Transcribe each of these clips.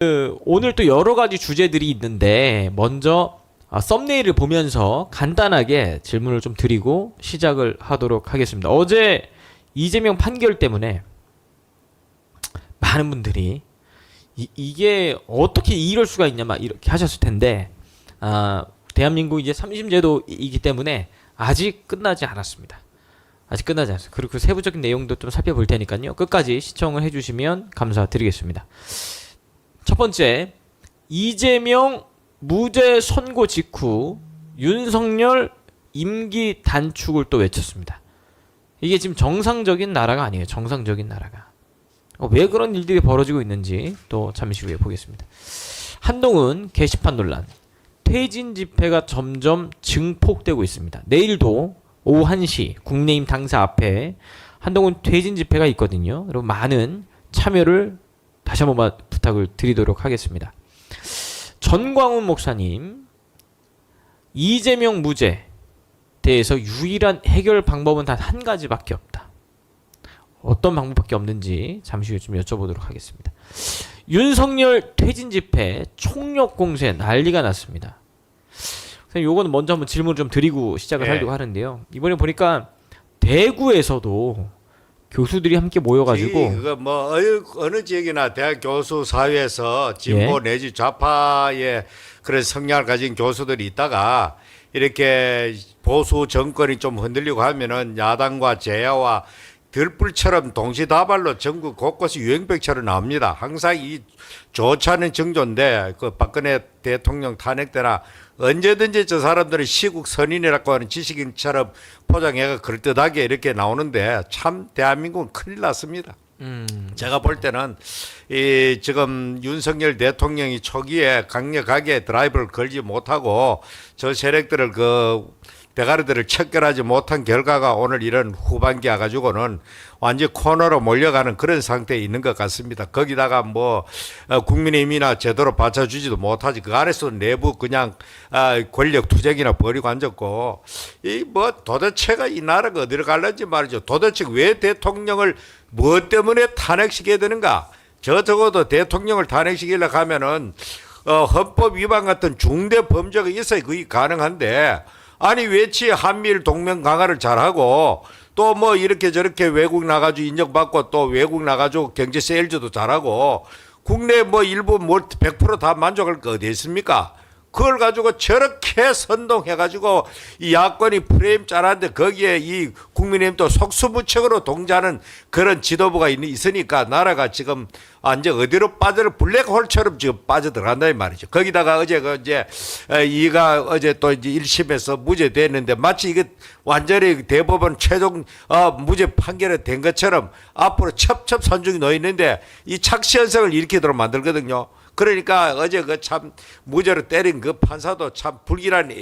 오늘 또 여러 가지 주제들이 있는데 먼저 썸네일을 보면서 간단하게 질문을 좀 드리고 시작을 하도록 하겠습니다. 어제 이재명 판결 때문에 많은 분들이 이게 어떻게 이럴 수가 있냐 막 이렇게 하셨을 텐데 대한민국 이제 3심 제도이기 때문에 아직 끝나지 않았습니다. 아직 끝나지 않았어요. 그리고 그 세부적인 내용도 좀 살펴볼 테니까요. 끝까지 시청을 해주시면 감사드리겠습니다. 첫 번째, 이재명 무죄 선고 직후 윤석열 임기 단축을 또 외쳤습니다. 이게 지금 정상적인 나라가 아니에요. 정상적인 나라가. 왜 그런 일들이 벌어지고 있는지 또 잠시 후에 보겠습니다. 한동훈 게시판 논란. 퇴진 집회가 점점 증폭되고 있습니다. 내일도 오후 1시 국내임 당사 앞에 한동훈 퇴진 집회가 있거든요. 여러분 많은 참여를 다시 한번 부탁을 드리도록 하겠습니다. 전광훈 목사님, 이재명 무죄 대해서 유일한 해결 방법은 단 한 가지밖에 없다. 어떤 방법밖에 없는지 잠시 후에 좀 여쭤보도록 하겠습니다. 윤석열 퇴진 집회 총력 공세 난리가 났습니다. 요거는 먼저 한번 질문을 좀 드리고 시작을 하려고 하는데요. 이번에 보니까 대구에서도 교수들이 함께 모여가지고 그거 뭐 어느 지역이나 대학 교수 사회에서 진보 내지 좌파의 그런 성향을 가진 교수들이 있다가 이렇게 보수 정권이 좀 흔들리고 하면은 야당과 제야와 들불처럼 동시다발로 전국 곳곳이 유행병처럼 나옵니다. 항상 이 좋지 않은 징조인데 그 박근혜 대통령 탄핵 때나 언제든지 저 사람들은 시국 선인이라고 하는 지식인처럼 포장해가 그럴듯하게 이렇게 나오는데 참 대한민국은 큰일 났습니다. 제가 볼 때는 이 지금 윤석열 대통령이 초기에 강력하게 드라이브를 걸지 못하고 저 세력들을 대가리들을 척결하지 못한 결과가 오늘 이런 후반기 와가지고는 완전 코너로 몰려가는 그런 상태에 있는 것 같습니다. 거기다가 국민의힘이나 제대로 받쳐주지도 못하지. 그 안에서 내부 그냥 권력 투쟁이나 벌이고 앉았고 도대체가 이 나라가 어디로 갈는지 말이죠. 도대체 왜 대통령을 무엇 때문에 탄핵시켜야 되는가? 적어도 대통령을 탄핵시키려고 하면은 헌법 위반 같은 중대 범죄가 있어야 그게 가능한데 아니 왜치 한미일 동맹 강화를 잘하고 또 이렇게 저렇게 외국 나가지고 인정받고 또 외국 나가지고 경제 세일즈도 잘하고 국내 일부 100% 다 만족할 거 어디 있습니까? 그걸 가지고 저렇게 선동해가지고 이 야권이 프레임 짜놨는데 거기에 이 국민의힘도 속수무책으로 동조하는 그런 지도부가 있으니까 나라가 지금 완전 어디로 블랙홀처럼 지금 빠져들어간다 이 말이죠. 거기다가 어제 이가 어제 또 이제 1심에서 무죄됐는데 마치 이게 완전히 대법원 최종 무죄 판결이 된 것처럼 앞으로 첩첩산중이 놓여 있는데 이 착시 현상을 일으키도록 만들거든요. 그러니까 어제 참 무죄로 때린 그 판사도 참 불길한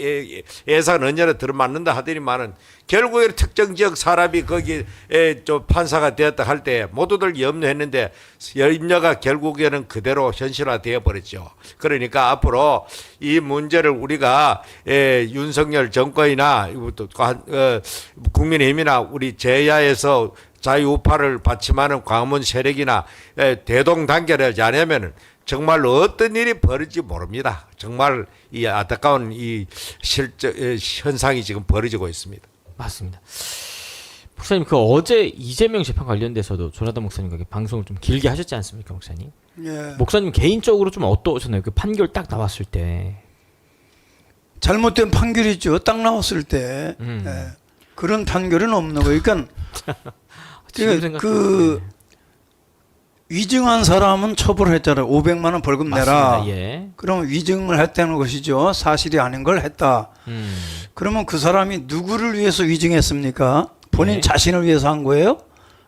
예산 언제나 들어맞는다 하더니만은 결국에 특정 지역 사람이 거기에 좀 판사가 되었다 할 때 모두들 염려했는데 염려가 결국에는 그대로 현실화되어 버렸죠. 그러니까 앞으로 이 문제를 우리가 윤석열 정권이나 국민의힘이나 우리 제야에서 자유우파를 받침하는 광문 세력이나 대동단결하지 않으면은 정말로 어떤 일이 벌어질지 모릅니다. 정말 이 안타까운 이 현상이 지금 벌어지고 있습니다. 맞습니다. 목사님 어제 이재명 재판 관련돼서도 조나단 목사님과 방송을 좀 길게 하셨지 않습니까, 목사님? 예. 목사님 개인적으로 좀 어떠셨나요? 그 판결 딱 나왔을 때. 잘못된 판결이죠. 딱 나왔을 때. 예. 그런 판결은 없는 거예요. 그러니까 위증한 사람은 처벌했잖아요. 500만 원 벌금 내라. 예. 그러면 위증을 했다는 것이죠. 사실이 아닌 걸 했다. 그러면 그 사람이 누구를 위해서 위증했습니까? 본인 자신을 위해서 한 거예요?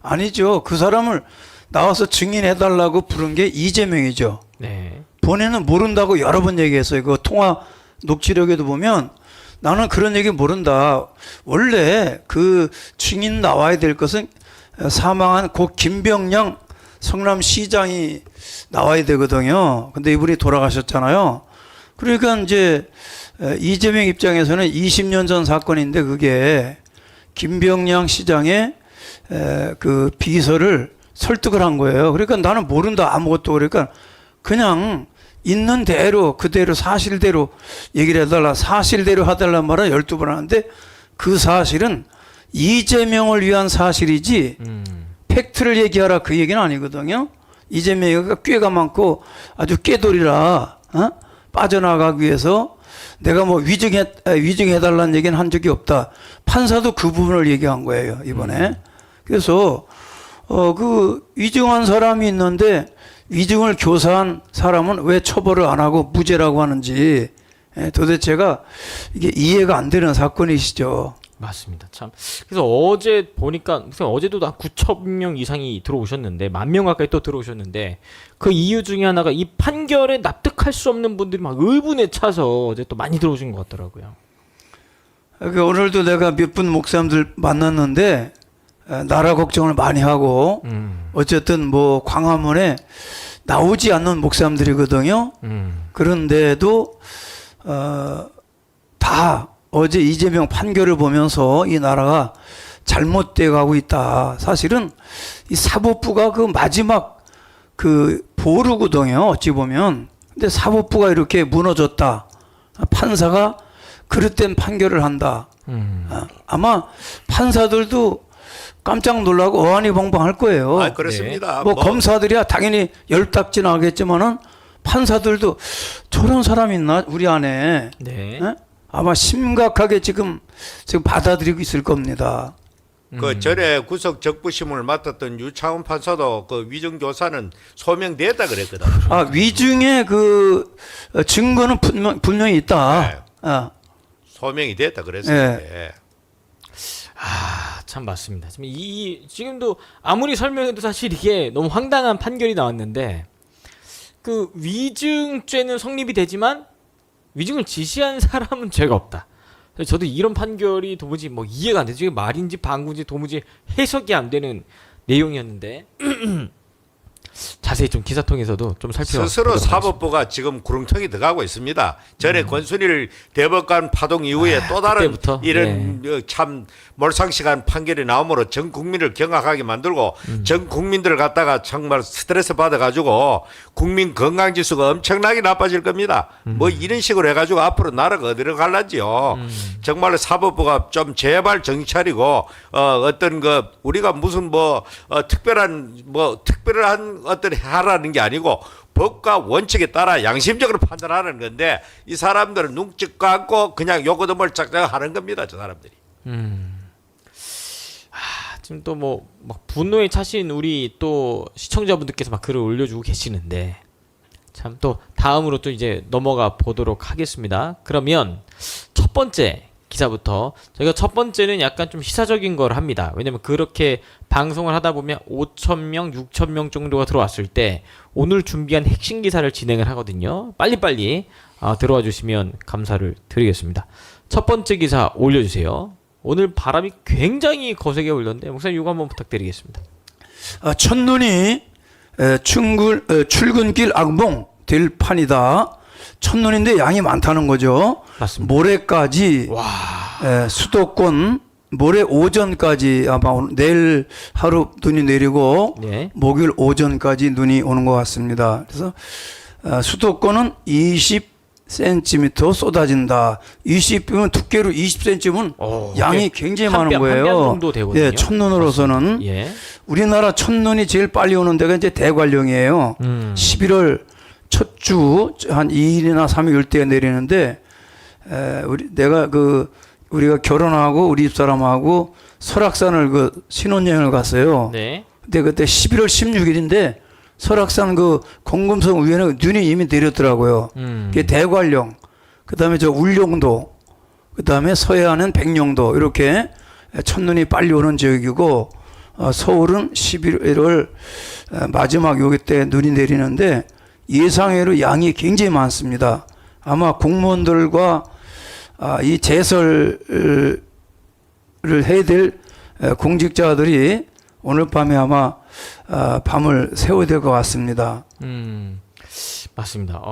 아니죠. 그 사람을 나와서 증인해달라고 부른 게 이재명이죠. 네. 본인은 모른다고 여러 번 얘기했어요. 그 통화 녹취록에도 보면 나는 그런 얘기 모른다. 원래 그 증인 나와야 될 것은 사망한 고 김병영 성남시장이 나와야 되거든요. 근데 이분이 돌아가셨잖아요. 그러니까 이제 이재명 입장에서는 20년 전 사건인데 그게 김병영 시장의 그 비서를 설득을 한 거예요. 그러니까 나는 모른다 아무것도. 그러니까 그냥 있는 대로 그대로 사실대로 얘기를 해달라, 사실대로 해달란 말을 12번 하는데 그 사실은 이재명을 위한 사실이지 팩트를 얘기하라 그 얘기는 아니거든요. 이재명이가 꾀가 많고 아주 꾀돌이라 빠져나가기 위해서 내가 뭐 위증해달라는 얘기는 한 적이 없다. 판사도 그 부분을 얘기한 거예요 이번에. 그래서 그 위증한 사람이 있는데 위증을 교사한 사람은 왜 처벌을 안 하고 무죄라고 하는지 도대체가 이게 이해가 안 되는 사건이시죠. 맞습니다. 참. 그래서 어제 보니까 어제도 한 9천 명 이상이 들어오셨는데 10,000명 가까이 또 들어오셨는데 그 이유 중에 하나가 이 판결에 납득할 수 없는 분들이 막 의분에 차서 어제 또 많이 들어오신 것 같더라고요. 오늘도 내가 몇 분 목사님들 만났는데 나라 걱정을 많이 하고 어쨌든 뭐 광화문에 나오지 않는 목사님들이거든요. 그런데도 다 어제 이재명 판결을 보면서 이 나라가 잘못돼 가고 있다. 사실은 이 사법부가 그 마지막 그 보루거든요. 어찌 보면. 근데 사법부가 이렇게 무너졌다. 판사가 그릇된 판결을 한다. 아마 판사들도 깜짝 놀라고 어안이벙벙할 거예요. 아, 그렇습니다. 네. 뭐 검사들이야 당연히 열딱지 나겠지만은 판사들도 저런 사람 있나 우리 안에. 네. 네? 아마 심각하게 지금 받아들이고 있을 겁니다. 그 전에 구속 적부심을 맡았던 유창훈 판사도 그 위증 교사는 소명됐다 그랬거든. 아 위증의 그 증거는 분명히 있다. 네. 소명이 됐다 그랬었는데. 참 맞습니다. 지금도 아무리 설명해도 사실 이게 너무 황당한 판결이 나왔는데 그 위증죄는 성립이 되지만 위증을 지시한 사람은 죄가 없다. 저도 이런 판결이 도무지 뭐 이해가 안 되죠. 이게 말인지 방구인지 도무지 해석이 안 되는 내용이었는데 자세히 좀 기사통에서도 좀 살펴보도록 스스로 하겠습니다. 사법부가 지금 구렁텅이 들어가고 있습니다. 전에 권순일 대법관 파동 이후에 또 다른 그때부터? 이런 참 몰상식한 판결이 나오므로 전 국민을 경악하게 만들고 전 국민들을 갖다가 정말 스트레스 받아가지고 국민 건강지수가 엄청나게 나빠질 겁니다. 뭐 이런 식으로 해가지고 앞으로 나라가 어디로 갈란지요. 정말 사법부가 좀 제발 정신 차리고 어떤 그 우리가 무슨 특별한 어떤 하라는 게 아니고 법과 원칙에 따라 양심적으로 판단하는 건데 이 사람들은 눈찍 감고 그냥 요거도뭘 짝짝 하는 겁니다. 저 사람들이. 지금 또 막 분노에 차신 우리 또 시청자분들께서 막 글을 올려주고 계시는데 참 또 다음으로 또 이제 넘어가 보도록 하겠습니다. 그러면 첫 번째 기사부터 저희가 첫 번째는 약간 좀 시사적인 걸 합니다. 왜냐면 그렇게 방송을 하다 보면 5,000명, 6,000명 정도가 들어왔을 때 오늘 준비한 핵심 기사를 진행을 하거든요. 빨리빨리 들어와 주시면 감사를 드리겠습니다. 첫 번째 기사 올려주세요. 오늘 바람이 굉장히 거세게 불렸는데 목사님 이거 한번 부탁드리겠습니다. 첫눈이 출근길 악몽 될 판이다. 첫눈인데 양이 많다는 거죠. 맞습니다. 모레까지 수도권 모레 오전까지 아마 내일 하루 눈이 내리고 네. 목요일 오전까지 눈이 오는 것 같습니다. 그래서 수도권은 20cm 쏟아진다. 20이면 두께로 20cm면 양이 굉장히 많은 거예요. 한 뼘 정도 되거든요. 예, 첫눈으로서는 예. 우리나라 첫눈이 제일 빨리 오는 데가 이제 대관령이에요. 11월 첫 주 한 2일이나 3일 때에 내리는데 우리가 결혼하고 우리 집사람하고 설악산을 그 신혼여행을 갔어요. 네. 근데 그때 11월 16일인데 설악산 그 공금성 위에는 눈이 이미 내렸더라고요. 그게 대관령, 그다음에 저 울릉도, 그다음에 서해안은 백령도 이렇게 첫눈이 빨리 오는 지역이고 서울은 11월 마지막 요기 때 눈이 내리는데 예상외로 양이 굉장히 많습니다. 아마 공무원들과 이 제설을 해야 될 공직자들이 오늘 밤에 아마 밤을 새워야 될 것 같습니다. 맞습니다.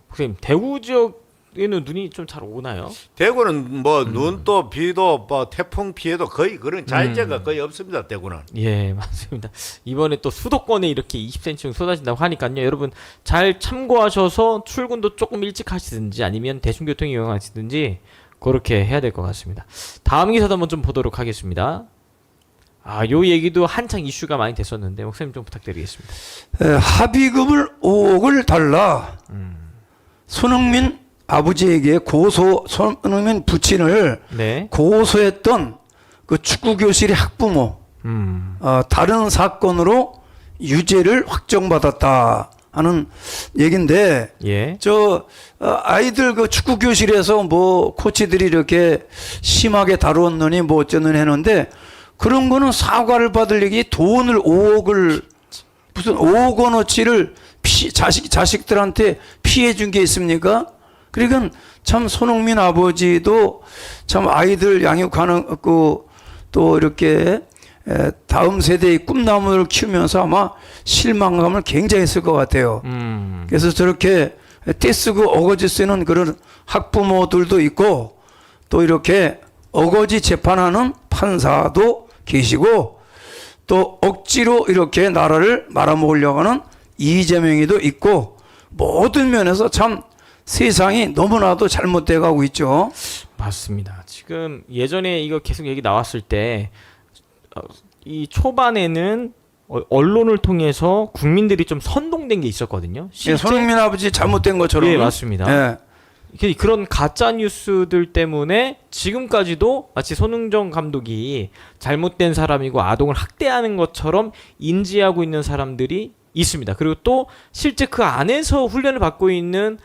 선생님 대구 지역 대구에는 눈이 좀 잘 오나요? 대구는 뭐 눈도 비도 뭐 태풍 피해도 거의 그런 자연재해가 거의 없습니다. 대구는. 예, 맞습니다. 이번에 또 수도권에 이렇게 20cm 쏟아진다고 하니까요. 여러분 잘 참고하셔서 출근도 조금 일찍 하시든지 아니면 대중교통 이용하시든지 그렇게 해야 될 것 같습니다. 다음 기사도 한번 좀 보도록 하겠습니다. 요 얘기도 한창 이슈가 많이 됐었는데 목사님 좀 부탁드리겠습니다. 합의금을 5억을 달라. 손흥민 아버지에게 손흥민 부친을 네. 고소했던 그 축구교실의 학부모 다른 사건으로 유죄를 확정받았다 하는 얘긴데 예. 아이들 그 축구교실에서 뭐 코치들이 이렇게 심하게 다루었느니 뭐 어쩌느니 했는데 그런 거는 사과를 받을 얘기 돈을 5억을 무슨 5억 원어치를 자식들한테 피해 준 게 있습니까? 그러니까 참 손흥민 아버지도 참 아이들 양육하는 또 이렇게 다음 세대의 꿈나무를 키우면서 아마 실망감을 굉장히 했을 것 같아요. 그래서 저렇게 떼쓰고 어거지 쓰는 그런 학부모들도 있고 또 이렇게 어거지 재판하는 판사도 계시고 또 억지로 이렇게 나라를 말아먹으려고 하는 이재명이도 있고 모든 면에서 참 세상이 너무나도 잘못돼 가고 있죠. 맞습니다. 지금 예전에 이거 계속 얘기 나왔을 때 이 초반에는 언론을 통해서 국민들이 좀 선동된 게 있었거든요. 예, 손흥민 아버지 잘못된 것처럼. 예, 맞습니다. 예. 그런 가짜 뉴스들 때문에 지금까지도 마치 손흥정 감독이 잘못된 사람이고 아동을 학대하는 것처럼 인지하고 있는 사람들이 있습니다. 그리고 또 실제 그 안에서 훈련을 받고 있는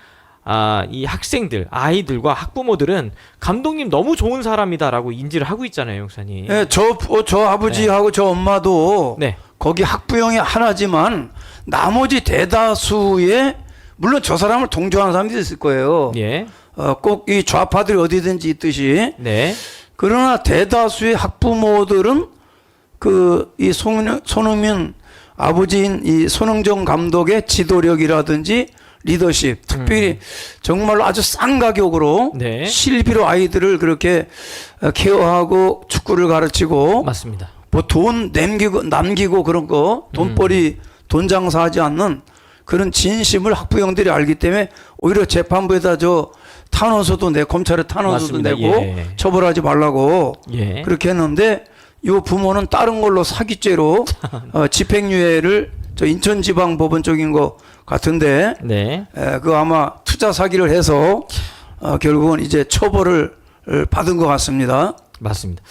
이 학생들, 아이들과 학부모들은 감독님 너무 좋은 사람이다라고 인지를 하고 있잖아요, 목사님. 예, 저 아버지하고 저 엄마도 네. 거기 학부형이 하나지만 나머지 대다수의 물론 저 사람을 동조하는 사람들이 있을 거예요. 예. 꼭 이 좌파들이 어디든지 있듯이. 네. 그러나 대다수의 학부모들은 이 손흥민 아버지인 이 손흥정 감독의 지도력이라든지 리더십, 특별히 정말로 아주 싼 가격으로 네. 실비로 아이들을 그렇게 케어하고 축구를 가르치고 맞습니다. 뭐 돈 남기고 그런 거 돈벌이 돈 장사하지 않는 그런 진심을 학부형들이 알기 때문에 오히려 재판부에다 탄원서도 검찰에 탄원서도 맞습니다. 내고 예. 처벌하지 말라고 예. 그렇게 했는데 이 부모는 다른 걸로 사기죄로 집행유예를 인천지방법원 쪽인 거 같은데 네. 그 아마 투자 사기를 해서 결국은 이제 처벌을 받은 것 같습니다. 맞습니다.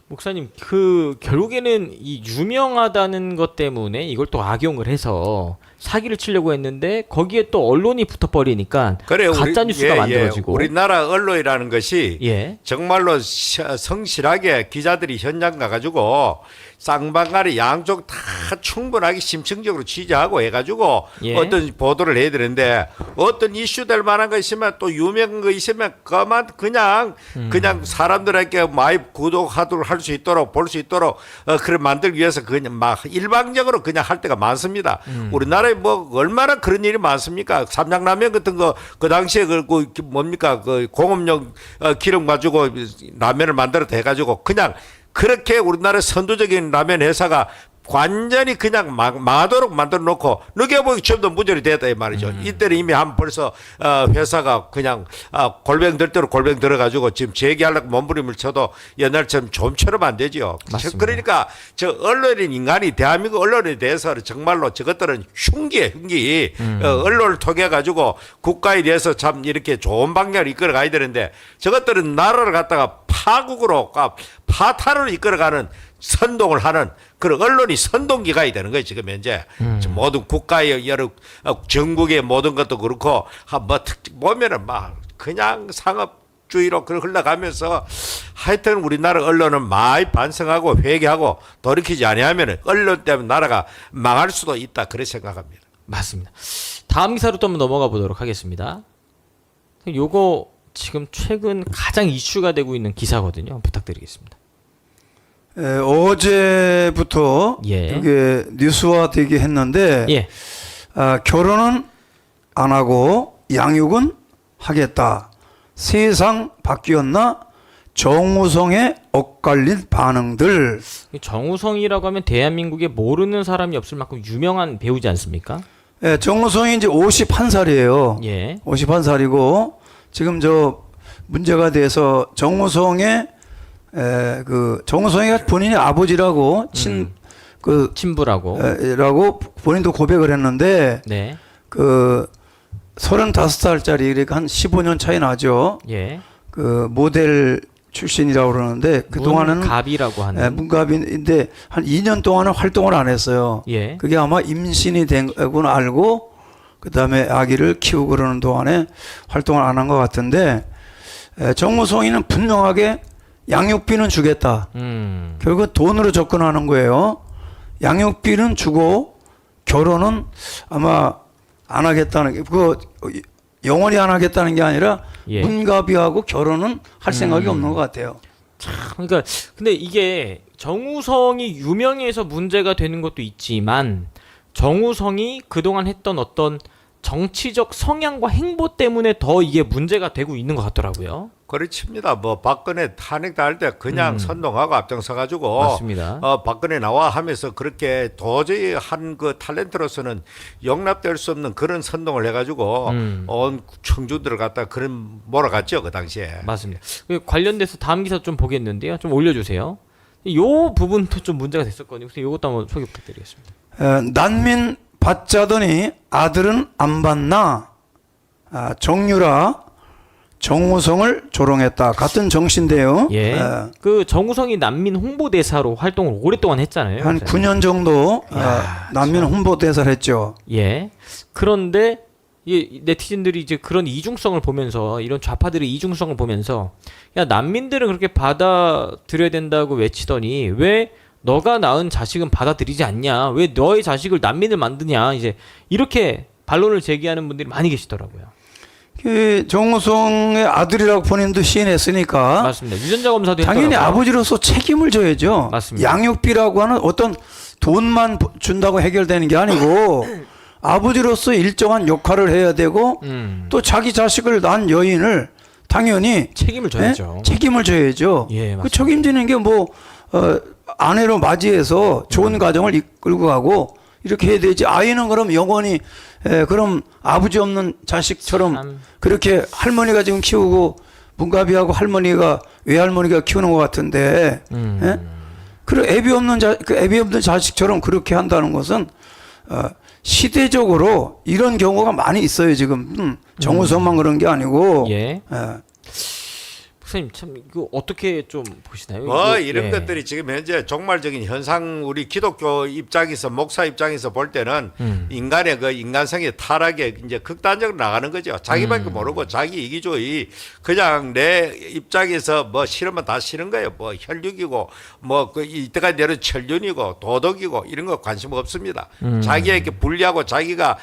목사님, 결국에는 이 유명하다는 것 때문에 이걸 또 악용을 해서 사기를 치려고 했는데 거기에 또 언론이 붙어버리니까 가짜 뉴스가 만들어지고. 우리나라 언론이라는 것이 예. 정말로 성실하게 기자들이 현장 가가지고 쌍방간에 양쪽 다 충분하게 심층적으로 취재하고 해가지고 예. 어떤 보도를 해야 되는데 어떤 이슈될 만한 거 있으면 또 유명한 거 있으면 그냥 사람들에게 많이 구독하도록 할 수 있도록 볼 수 있도록 그걸 만들기 위해서 그냥 막 일방적으로 그냥 할 때가 많습니다. 우리나라에 뭐 얼마나 그런 일이 많습니까? 삼양라면 같은 거 그 당시에 뭡니까 그 공업용 기름 가지고 라면을 만들어 대가지고 그냥 그렇게 우리나라 선도적인 라면 회사가 완전히 그냥 망하도록 만들어 놓고 느껴보기 처음도 무절이 됐다 이 말이죠. 이때는 이미 벌써 회사가 그냥 골뱅 들 대로 골뱅 들어가지고 지금 재개하려고 몸부림을 쳐도 옛날처럼 좀처럼 안 되죠. 맞습니다. 그러니까 저 언론인 인간이 대한민국 언론에 대해서 정말로 저것들은 흉기에 흉기. 언론을 통해 가지고 국가에 대해서 참 이렇게 좋은 방향을 이끌어 가야 되는데 저것들은 나라를 갖다가 파국으로 파탄으로 이끌어가는 선동을 하는 그런 언론이 선동기가 되는 거예요. 지금 현재 모든 국가의 여러 전국의 모든 것도 그렇고 보면은 막 그냥 상업주의로 흘러가면서 하여튼 우리나라 언론은 많이 반성하고 회개하고 돌이키지 아니하면 언론 때문에 나라가 망할 수도 있다 그렇게 생각합니다. 맞습니다. 다음 기사로 또 한번 넘어가 보도록 하겠습니다. 요거 지금 최근 가장 이슈가 되고 있는 기사거든요. 부탁드리겠습니다. 어제부터 예. 이게 뉴스화 되게 했는데 예. 결혼은 안 하고 양육은 하겠다. 세상 바뀌었나? 정우성의 엇갈린 반응들. 정우성이라고 하면 대한민국에 모르는 사람이 없을 만큼 유명한 배우지 않습니까? 예, 정우성이 이제 51살이에요. 예. 51살이고 지금 저 문제가 돼서 정우성의 정우성이가 본인이 아버지라고 친부라고. 라고 본인도 고백을 했는데 네. 그 35살짜리 그러니까 한 15년 차이 나죠. 예. 그 모델 출신이라고 그러는데 그 동안은 문갑이라고 하는. 문갑인데 한 2년 동안은 활동을 안 했어요. 예. 그게 아마 임신이 된 건 알고 그다음에 아기를 키우고 그러는 동안에 활동을 안 한 것 같은데 정우성이는 분명하게 양육비는 주겠다. 결국 돈으로 접근하는 거예요. 양육비는 주고 결혼은 아마 안 하겠다는 게 그거 영원히 안 하겠다는 게 아니라 예. 문가비하고 결혼은 할 생각이 없는 것 같아요. 그러니까 근데 이게 정우성이 유명해서 문제가 되는 것도 있지만 정우성이 그동안 했던 어떤 정치적 성향과 행보 때문에 더 이게 문제가 되고 있는 것 같더라고요. 그렇습니다. 뭐 박근혜 탄핵할 때 그냥 선동하고 앞장서가지고 맞습니다. 박근혜 나와 하면서 그렇게 도저히 한 그 탤런트로서는 용납될 수 없는 그런 선동을 해가지고 온 청주들을 갖다 그런 몰아갔죠 그 당시에. 맞습니다. 관련돼서 다음 기사 좀 보겠는데요. 좀 올려주세요. 요 부분도 좀 문제가 됐었거든요. 그래서 이것도 한번 소개 부탁드리겠습니다. 난민 받자더니 아들은 안 받나? 정유라 정우성을 조롱했다. 같은 정신인데요. 예. 그 정우성이 난민 홍보대사로 활동을 오랫동안 했잖아요. 한 9년 정도 난민 홍보대사를 했죠. 예. 그런데 이 네티즌들이 이제 그런 이중성을 보면서 이런 좌파들의 이중성을 보면서 야 난민들은 그렇게 받아들여야 된다고 외치더니 왜 너가 낳은 자식은 받아들이지 않냐? 왜 너의 자식을 난민을 만드냐? 이제 이렇게 반론을 제기하는 분들이 많이 계시더라고요. 그 정우성의 아들이라고 본인도 시인했으니까 맞습니다. 유전자 검사도 당연히 했더라고요. 아버지로서 책임을 져야죠. 맞습니다. 양육비라고 하는 어떤 돈만 준다고 해결되는 게 아니고 아버지로서 일정한 역할을 해야 되고 또 자기 자식을 낳은 여인을 당연히 책임을 져야죠. 책임을 져야죠. 예, 그 맞습니다. 책임지는 게 뭐 아내로 맞이해서 좋은 가정을 이끌고 가고 이렇게 해야 되지. 아이는 그럼 영원히 그럼 아버지 없는 자식처럼 참. 그렇게 할머니가 지금 키우고 문가비하고 할머니가 외할머니가 키우는 것 같은데 예? 그리고 애비 없는 자식처럼 그렇게 한다는 것은 시대적으로 이런 경우가 많이 있어요 지금. 정우성만 그런 게 아니고. 예. 목사님 참 이거 어떻게 좀 보시나요? 이거, 이런 예. 것들이 지금 현재 종말적인 현상 우리 기독교 입장에서 목사 입장에서 볼 때는 인간의 그 인간성이 타락에 이제 극단적으로 나가는 거죠. 자기밖에 모르고 자기 이기주의 그냥 내 입장에서 뭐 싫으면 다 싫은 거예요. 뭐 혈육이고 뭐 그 이때까지 내려 천륜이고 도덕이고 이런 거 관심 없습니다. 자기에게 불리하고 자기가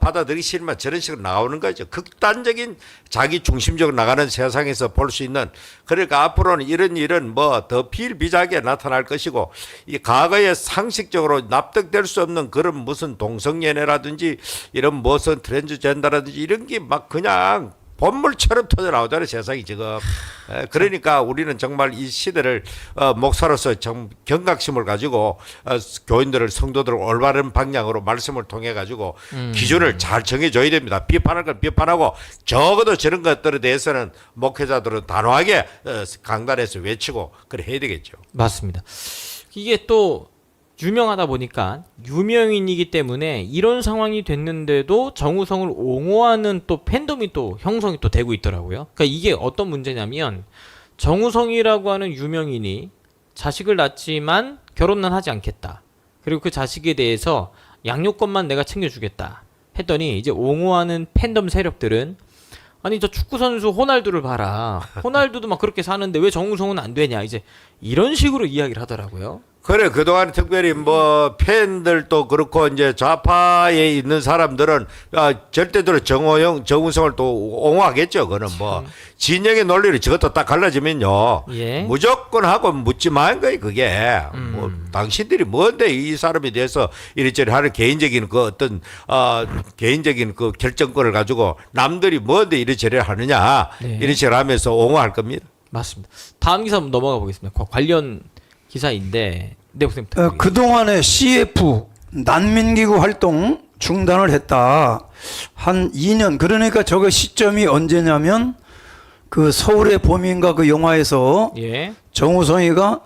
받아들이기 싫으면 저런 식으로 나오는 거죠. 극단적인 자기 중심적으로 나가는 세상에서 볼 수 있는 그러니까 앞으로는 이런 일은 뭐 더 비일비재하게 나타날 것이고 이 과거에 상식적으로 납득될 수 없는 그런 무슨 동성연애라든지 이런 무슨 트랜스젠더라든지 이런 게 막 그냥 본물처럼 터져 나오잖아요 세상이 지금. 그러니까 우리는 정말 이 시대를 목사로서 좀 경각심을 가지고 교인들을 성도들을 올바른 방향으로 말씀을 통해 가지고 기준을 잘 정해줘야 됩니다. 비판할 건 비판하고 적어도 저런 것들에 대해서는 목회자들은 단호하게 강단에서 외치고 그래 해야 되겠죠. 맞습니다. 이게 또 유명하다 보니까 유명인이기 때문에 이런 상황이 됐는데도 정우성을 옹호하는 또 팬덤이 또 형성이 또 되고 있더라고요. 그러니까 이게 어떤 문제냐면 정우성이라고 하는 유명인이 자식을 낳지만 결혼은 하지 않겠다. 그리고 그 자식에 대해서 양육권만 내가 챙겨주겠다 했더니 이제 옹호하는 팬덤 세력들은 아니 저 축구 선수 호날두를 봐라. 호날두도 막 그렇게 사는데 왜 정우성은 안 되냐. 이제 이런 식으로 이야기를 하더라고요. 그래, 그동안 특별히 뭐 팬들도 그렇고 이제 좌파에 있는 사람들은 절대적으로 정우성을 또 옹호하겠죠. 그거는 뭐 진영의 논리를 저것도 딱 갈라지면요. 예. 무조건 하고 묻지 마는 거예요, 그게. 뭐 당신들이 뭔데 이 사람에 대해서 이리저리 하는 개인적인 그 어떤 개인적인 그 결정권을 가지고 남들이 뭔데 이리저리 하느냐. 네. 이리저리 하면서 옹호할 겁니다. 맞습니다. 다음 기사 한번 넘어가 보겠습니다. 관련 기사인데, 네, 선생님. 그동안에 CF 난민기구 활동 중단을 했다. 한 2년. 그러니까 저거 시점이 언제냐면 그 서울의 봄인가 그 영화에서 예, 정우성이가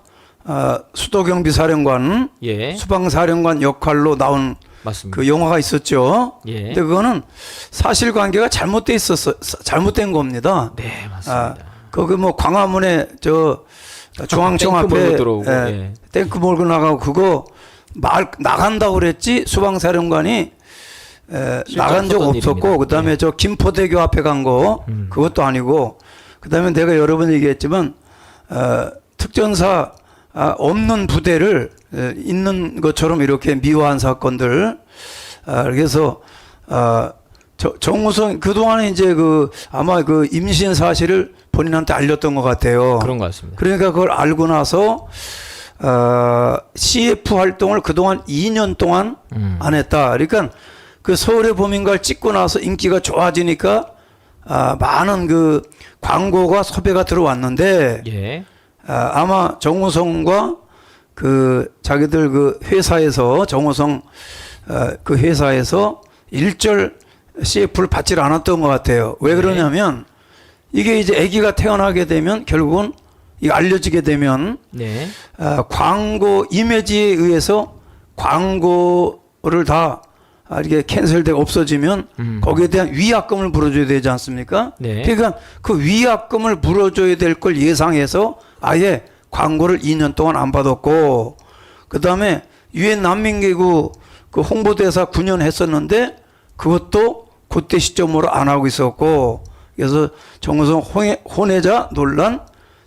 수도경비사령관, 예, 수방사령관 역할로 나온 맞습니다. 그 영화가 있었죠. 예. 근데 그거는 사실관계가 잘못된 겁니다. 네, 맞습니다. 거기 뭐 광화문에 저 중앙청 탱크 앞에 몰고 들어오고, 예. 탱크 몰고 나가고 그거 나간다고 그랬지 수방사령관이 나간 적 없었던 없었고 일입니다. 그다음에 예. 저 김포대교 앞에 간 거 그것도 아니고 그다음에 내가 여러 번 얘기했지만 특전사 없는 부대를 있는 것처럼 이렇게 미화한 사건들 그래서 정우성 그동안에 이제 그 아마 그 임신 사실을 본인한테 알렸던 것 같아요. 그런 것 같습니다. 그러니까 그걸 알고 나서 CF 활동을 그동안 2년 동안 안 했다. 그러니까 그 서울의 봄인가를 찍고 나서 인기가 좋아지니까 많은 그 광고가 섭외가 들어왔는데 예, 아마 정우성과 그 자기들 그 회사에서 정우성 그 회사에서 일절 CF를 받지 않았던 것 같아요. 왜 그러냐면 이게 이제 아기가 태어나게 되면 결국은 이 알려지게 되면 네, 광고 이미지에 의해서 광고를 다 이게 캔슬되고 없어지면 거기에 대한 위약금을 물어줘야 되지 않습니까? 네. 그러니까 그 위약금을 물어줘야 될 걸 예상해서 아예 광고를 2년 동안 안 받았고 그 다음에 유엔 난민기구 그 홍보대사 9년 했었는데 그것도 그때 시점으로 안 하고 있었고 그래서 정우성 혼외자 논란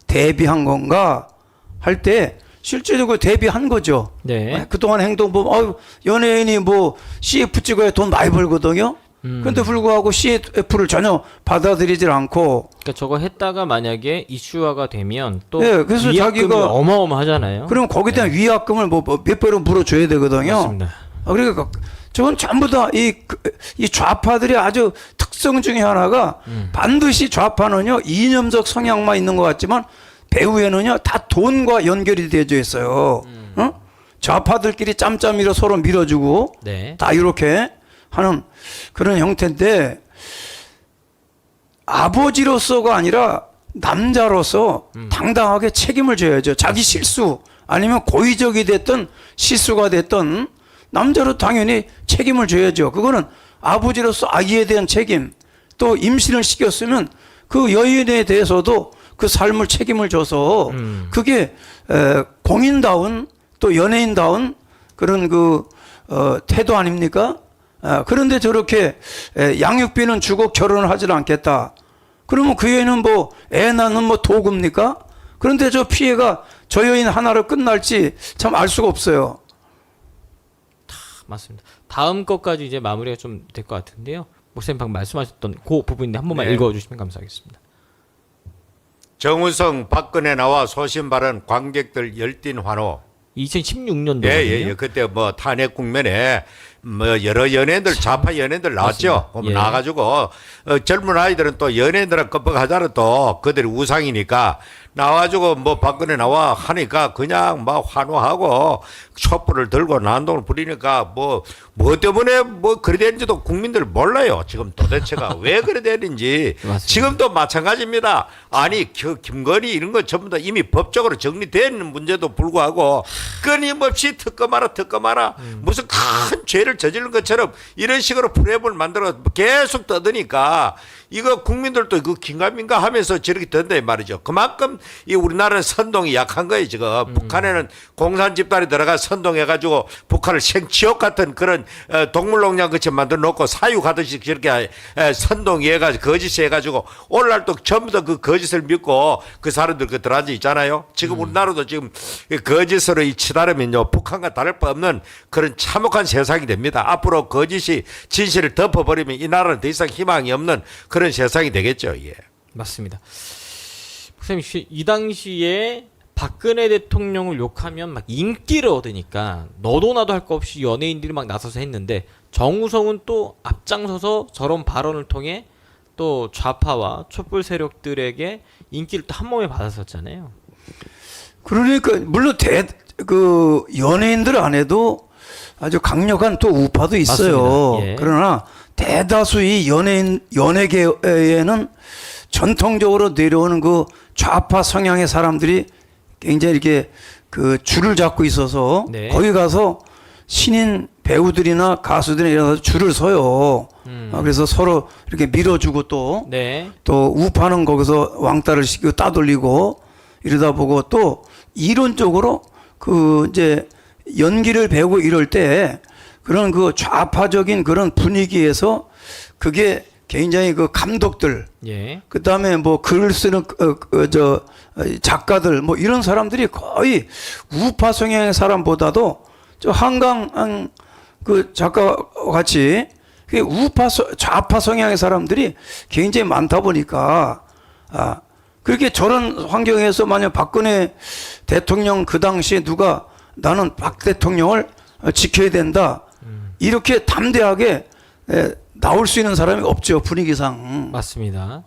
대비한 건가 할 때 실제적으로 대비한 거죠. 네. 그동안 행동 보면 연예인이 뭐 CF 찍어야 돈 많이 벌거든요. 그런데 불구하고 CF를 전혀 받아들이질 않고 그러니까 저거 했다가 만약에 이슈화가 되면 또 네, 그래서 위약금이 자기가- 어마어마하잖아요. 그럼 거기에 대한 위약금을 뭐 몇 배로 물어줘야 되거든요. 맞습니다. 그러니까 저건 전부 다 이 좌파들이 아주 특성 중에 하나가 반드시 좌파는요 이념적 성향만 있는 것 같지만 배후에는요 다 돈과 연결이 되어져 있어요. 어? 좌파들끼리 짬짬이로 서로 밀어주고 네. 다 이렇게 하는 그런 형태인데 아버지로서가 아니라 남자로서 당당하게 책임을 져야죠. 자기 실수 아니면 고의적이 됐던 실수가 됐던 남자로 당연히 책임을 져야죠. 그거는 아버지로서 아기에 대한 책임 또 임신을 시켰으면 그 여인에 대해서도 그 삶을 책임을 져서 그게 공인다운 또 연예인다운 그런 그 태도 아닙니까? 그런데 저렇게 양육비는 주고 결혼을 하질 않겠다. 그러면 그 여인은 뭐 애 낳는 뭐 도구입니까? 그런데 저 피해가 저 여인 하나로 끝날지 참 알 수가 없어요. 맞습니다. 다음 것까지 이제 마무리가 좀 될 것 같은데요. 목사님 방금 말씀하셨던 그 부분인데 한 번만 네. 읽어주시면 감사하겠습니다. 정우성 박근혜 나와 소신 발언 관객들 열띤 환호. 2016년도거든요. 예. 그때 뭐 탄핵 국면에 뭐 여러 연예인들 좌파 연예인들 나왔죠. 맞습니다. 예. 나와가지고 젊은 아이들은 또 연예인들은 껌뻑하잖아 또 그들이 우상이니까 나와가지고 뭐 박근혜 나와 하니까 그냥 막 환호하고 촛불을 들고 난동을 부리니까 뭐 때문에 뭐 그래 되는지도 국민들 몰라요. 지금 도대체가 왜 그래 되는지. 맞습니다. 지금도 마찬가지입니다. 아니 김건희 이런 거 전부 다 이미 법적으로 정리되는 문제도 불구하고 끊임없이 특검하라 무슨 큰 죄를 저지른 것처럼 이런 식으로 프레임을 만들어 계속 떠드니까 이거 국민들도 그 긴가민가 하면서 저렇게 된다 말이죠. 그만큼 이 우리나라는 선동이 약한 거예요 지금. 북한에는 공산 집단이 들어가 선동해가지고 북한을 생지옥 같은 그런 동물농장 그치 만들어 놓고 사육하듯이 저렇게 선동해가지고 거짓 해가지고 오늘날 또 전부 다 그 거짓을 믿고 그 사람들 그 들어앉아 있잖아요. 지금 우리나라도 지금 거짓으로 이 치달으면요 북한과 다를 바 없는 그런 참혹한 세상이 됩니다. 앞으로 거짓이 진실을 덮어버리면 이 나라는 더 이상 희망이 없는 그런 세상이 되겠죠. 예. 맞습니다. 목사님 이 당시에 박근혜 대통령을 욕하면 막 인기를 얻으니까 너도 나도 할 거 없이 연예인들이 막 나서서 했는데 정우성은 또 앞장서서 저런 발언을 통해 또 좌파와 촛불 세력들에게 인기를 또 한 몸에 받았었잖아요. 그러니까 물론 그 연예인들 안에도 아주 강력한 또 우파도 있어요. 예. 그러나 대다수의 연예계에는 전통적으로 내려오는 그 좌파 성향의 사람들이 굉장히 이렇게 그 줄을 잡고 있어서 네. 거기 가서 신인 배우들이나 가수들이 일어나서 줄을 서요. 그래서 서로 이렇게 밀어주고 또 네. 우파는 거기서 왕따를 시키고 따돌리고 이러다 보고 또 이론적으로 그 이제 연기를 배우고 이럴 때 그런 그 좌파적인 그런 분위기에서 그게 굉장히 그 감독들 예. 그다음에 뭐 글 쓰는 작가들 뭐 이런 사람들이 거의 우파 성향의 사람보다도 저 한강한 그 작가 같이 그 좌파 성향의 사람들이 굉장히 많다 보니까 그렇게 저런 환경에서 만약 박근혜 대통령 그 당시에 누가 나는 박 대통령을 지켜야 된다 이렇게 담대하게 나올 수 있는 사람이 없죠 분위기상. 맞습니다.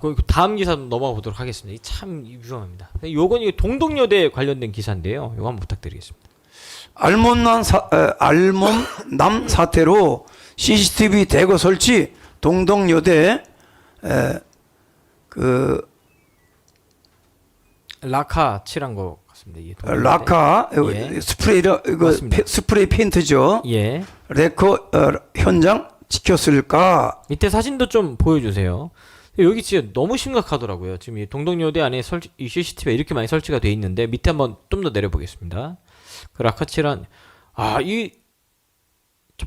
그 다음 기사 넘어가 보도록 하겠습니다. 참 위험합니다. 요건 이게 동덕여대 관련된 기사인데요. 요거 한번 부탁드리겠습니다. 알몬남 사태로 CCTV 대거 설치 동덕여대 그 라카 칠한 거 같습니다. 이게 동덕여대. 라카 예. 스프레이 페인트죠. 예. 레커 현장 지켰을까? 밑에 사진도 좀 보여주세요. 여기 진짜 너무 심각하더라고요. 지금 이 동덕여대 안에 이 CCTV가 이렇게 많이 설치가 돼 있는데 밑에 한번 좀 더 내려보겠습니다. 그 라카칠한 이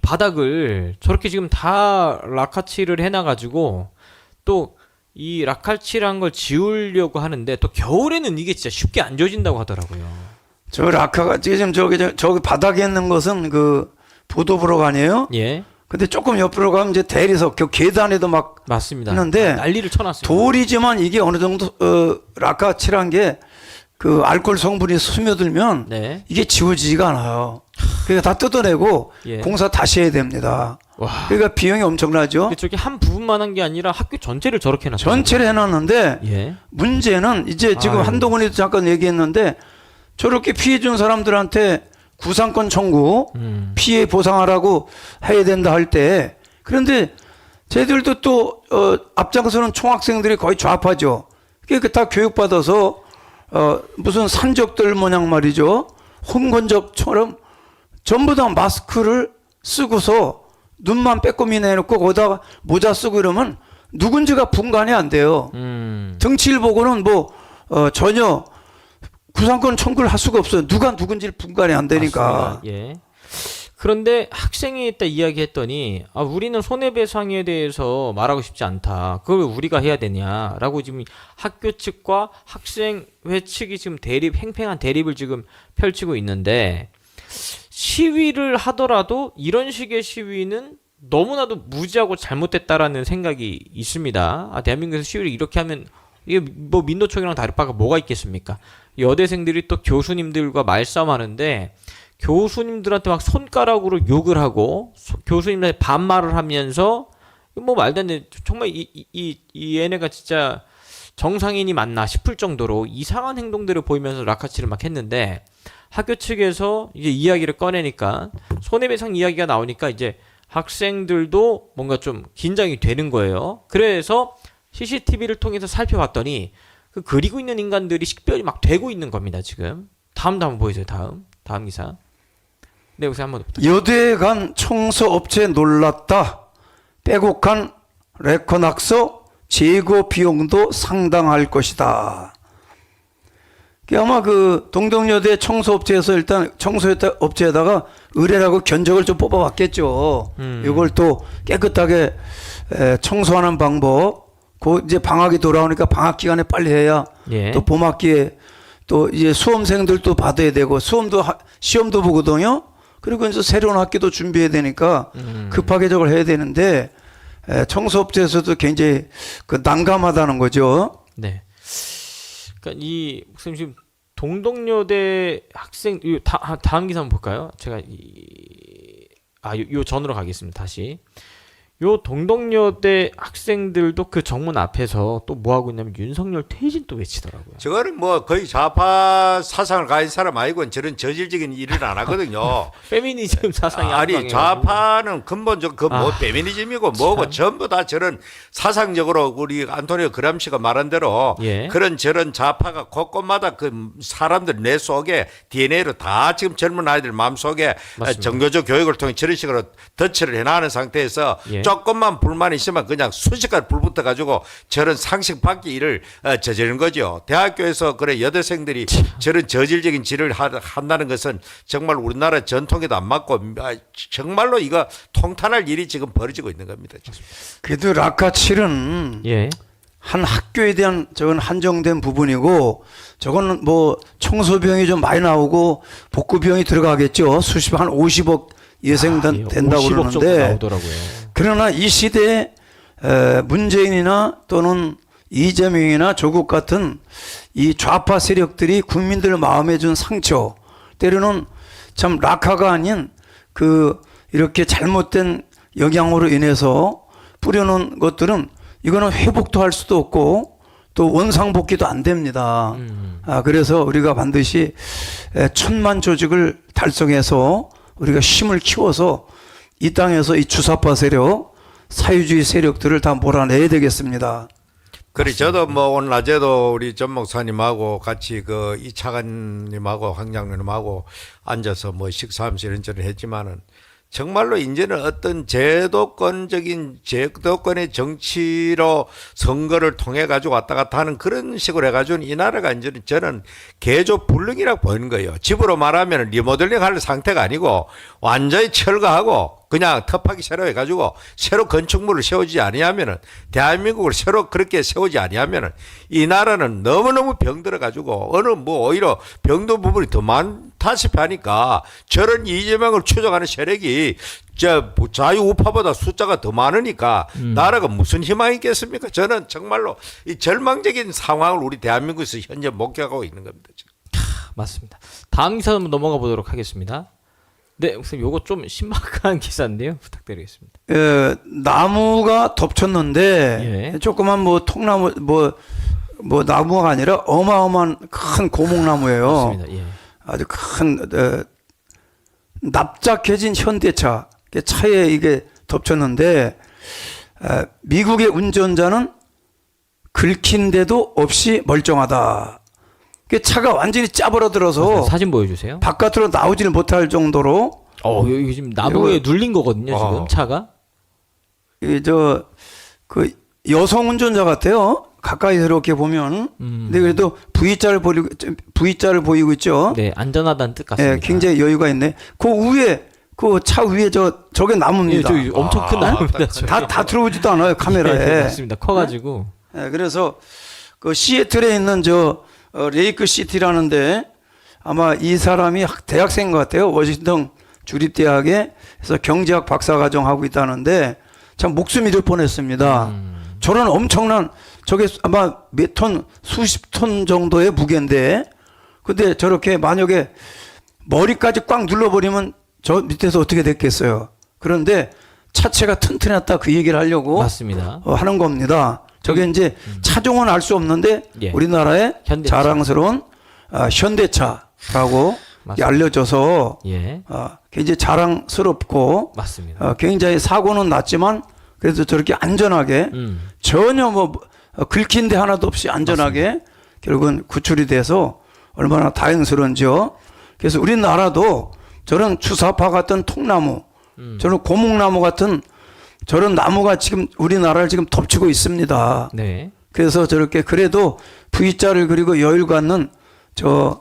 바닥을 저렇게 지금 다 라카칠을 해놔가지고 또 이 라카칠한 걸 지우려고 하는데 또 겨울에는 이게 진짜 쉽게 안 지워진다고 하더라고요. 저 라카가 지금 저기 바닥에 있는 것은 그 보도블록 아니에요? 예. 근데 조금 옆으로 가면 이제 대리석 그 계단에도 막 맞습니다. 있는데 난리를 쳐놨어요. 돌이지만 이게 어느 정도 라카 칠한 게 그 알코올 성분이 스며들면 네. 이게 지워지지가 않아요. 그러니까 다 뜯어내고 예. 공사 다시 해야 됩니다. 와. 그러니까 비용이 엄청나죠. 저기 한 부분만 한 게 아니라 학교 전체를 저렇게 해놨어요. 전체를 해놨는데 예. 문제는 이제 지금 아유. 한동훈이도 잠깐 얘기했는데 저렇게 피해 준 사람들한테 구상권 청구 피해 보상하라고 해야 된다 할 때 그런데 쟤들도 또 앞장서는 총학생들이 거의 좌파죠. 그러니까 다 교육받아서 무슨 산적들 모양 말이죠. 홍건적처럼 전부 다 마스크를 쓰고서 눈만 빼꼼히 내놓고 거기다가 모자 쓰고 이러면 누군지가 분간이 안 돼요. 등치를 보고는 뭐 전혀 구상권 청구를 할 수가 없어요. 누가 누군지를 분간이 안 되니까. 맞습니다. 예. 그런데 학생이 있다 이야기했더니 우리는 손해배상에 대해서 말하고 싶지 않다. 그걸 왜 우리가 해야 되냐라고 지금 학교 측과 학생회 측이 지금 팽팽한 대립을 지금 펼치고 있는데 시위를 하더라도 이런 식의 시위는 너무나도 무지하고 잘못됐다라는 생각이 있습니다. 대한민국에서 시위를 이렇게 하면 이게 뭐 민노총이랑 다를 바가 뭐가 있겠습니까? 여대생들이 또 교수님들과 말싸움하는데 교수님들한테 막 손가락으로 욕을 하고 교수님한테 반말을 하면서 뭐 말도 안 되는 정말 이 얘네가 진짜 정상인이 맞나 싶을 정도로 이상한 행동들을 보이면서 라카치를 막 했는데 학교 측에서 이제 이야기를 꺼내니까 손해배상 이야기가 나오니까 이제 학생들도 뭔가 좀 긴장이 되는 거예요. 그래서 CCTV를 통해서 살펴봤더니 그 그리고 있는 인간들이 식별이 막 되고 있는 겁니다. 지금 다음도 한번 보여줘요. 다음 기사. 네, 여기서 한번 여대 간 청소 업체 놀랐다. 빼곡한 레커낙서 제거 비용도 상당할 것이다. 아마 그 동덕여대 청소업체에서 일단 청소업체에다가 의뢰라고 견적을 좀 뽑아왔겠죠. 이걸 또 깨끗하게 청소하는 방법. 그 이제 방학이 돌아오니까 방학 기간에 빨리 해야 예. 또 봄학기에 또 이제 수험생들도 받아야 되고 시험도 보거든요. 그리고 이제 새로운 학기도 준비해야 되니까 급하게 저걸 해야 되는데 청소업체에서도 굉장히 그 난감하다는 거죠. 네. 그러니까 이 목사님 지금 동덕여대 학생 다음 기사 한번 볼까요? 제가 요 전으로 가겠습니다. 다시. 요 동덕여대 학생들도 그 정문 앞에서 또 뭐 하고 있냐면 윤석열 퇴진 또 외치더라고요. 저거는 뭐 거의 좌파 사상을 가진 사람 아니고는 저런 저질적인 일을 안 하거든요. 페미니즘 사상이 아니 좌파는 근본적 뭐 페미니즘이고 뭐고 전부 다 저런 사상적으로 우리 안토니오 그람시가 말한 대로 예. 그런 저런 좌파가 곳곳마다 그 사람들 내 속에 DNA로 다 지금 젊은 아이들 마음속에 맞습니다. 정교적 교육을 통해 저런 식으로 덧칠을 해나가는 상태에서 예. 조금만 불만이 있으면 그냥 순식간에 불 붙어가지고 저런 상식 밖의 일을 저지르는 거죠. 대학교에서 그래 여대생들이 저런 저질적인 질을 한다는 것은 정말 우리나라 전통에도 안 맞고 정말로 이거 통탄할 일이 지금 벌어지고 있는 겁니다. 그래도 라카7은 예. 한 학교에 대한 저건 한정된 부분이고 저거는 뭐 청소 비용이 좀 많이 나오고 복구 비용이 들어가겠죠. 한 50억 예상 된다고 50억 정도 그러는데 나오더라고요. 그러나 이 시대에 문재인이나 또는 이재명이나 조국 같은 이 좌파 세력들이 국민들 마음에 준 상처 때로는 참 낙하가 아닌 그 이렇게 잘못된 영향으로 인해서 뿌려놓은 것들은 이거는 회복도 할 수도 없고 또 원상복귀도 안 됩니다. 그래서 우리가 반드시 천만 조직을 달성해서 우리가 힘을 키워서 이 땅에서 이 주사파 세력, 사회주의 세력들을 다 몰아내야 되겠습니다. 그래 저도 뭐 오늘 낮에도 우리 전 목사님하고 같이 그 이차관님하고 황장로님하고 앉아서 뭐 식사하면서 이런저런 했지만은 정말로 이제는 어떤 제도권의 정치로 선거를 통해 가지고 왔다 갔다 하는 그런 식으로 해가지고 이 나라가 이제는 저는 개조불능이라고 보이는 거예요. 집으로 말하면 리모델링 할 상태가 아니고 완전히 철거하고 그냥 터파기 새로 해가지고 새로 건축물을 세우지 아니하면은 대한민국을 새로 그렇게 세우지 아니하면은 이 나라는 너무너무 병들어가지고 어느 뭐 오히려 병든 부분이 더 많다시피 하니까 저런 이재명을 추종하는 세력이 자유우파보다 숫자가 더 많으니까 나라가 무슨 희망이 있겠습니까? 저는 정말로 이 절망적인 상황을 우리 대한민국에서 현재 목격하고 있는 겁니다. 지금. 맞습니다. 다음 기사 한번 넘어가 보도록 하겠습니다. 네, 목사님 요거 좀 신박한 기사인데요. 부탁드리겠습니다. 나무가 덮쳤는데 예. 조그만 뭐 통나무 뭐 나무가 아니라 어마어마한 큰 고목나무예요. 맞습니다. 예. 아주 큰 납작해진 현대차 차에 이게 덮쳤는데 미국의 운전자는 긁힌데도 없이 멀쩡하다. 차가 완전히 짜버려들어서 사진 보여주세요. 바깥으로 나오지를 못할 정도로 이거 지금 나무에 눌린 거거든요. 지금 차가. 그 여성 운전자 같아요. 가까이서 이렇게 보면. 근데 그래도 V자를 보이고 있죠. 네, 안전하다는 뜻 같습니다. 네, 굉장히 여유가 있네. 그 위에 그 차 위에 저게 나무입니다. 예, 엄청 큰 나무입니다. 다 들어오지도 않아요 카메라에. 네, 맞습니다. 커가지고. 네, 그래서 그 시애틀에 있는 레이크 시티라는데 아마 이 사람이 대학생 같아요. 워싱턴 주립대학에서 경제학 박사과정 하고 있다는데 참 목숨 잃을 뻔했습니다. 저런 엄청난 저게 아마 몇 톤, 수십 톤 정도의 무게인데 근데 저렇게 만약에 머리까지 꽉 눌러버리면 저 밑에서 어떻게 됐겠어요. 그런데 차체가 튼튼했다 그 얘기를 하려고 맞습니다. 하는 겁니다. 저게 이제 차종은 알 수 없는데 예. 우리나라의 현대차. 자랑스러운 현대차라고 알려져서 예. 굉장히 자랑스럽고 맞습니다. 굉장히 사고는 났지만 그래도 저렇게 안전하게 전혀 뭐 긁힌 데 하나도 없이 안전하게 맞습니다. 결국은 구출이 돼서 얼마나 다행스러운지요. 그래서 우리나라도 저런 주사파 같은 통나무 저런 고목나무 같은 저런 나무가 지금 우리나라를 지금 덮치고 있습니다. 네. 그래서 저렇게 그래도 V자를 그리고 여유를 갖는 저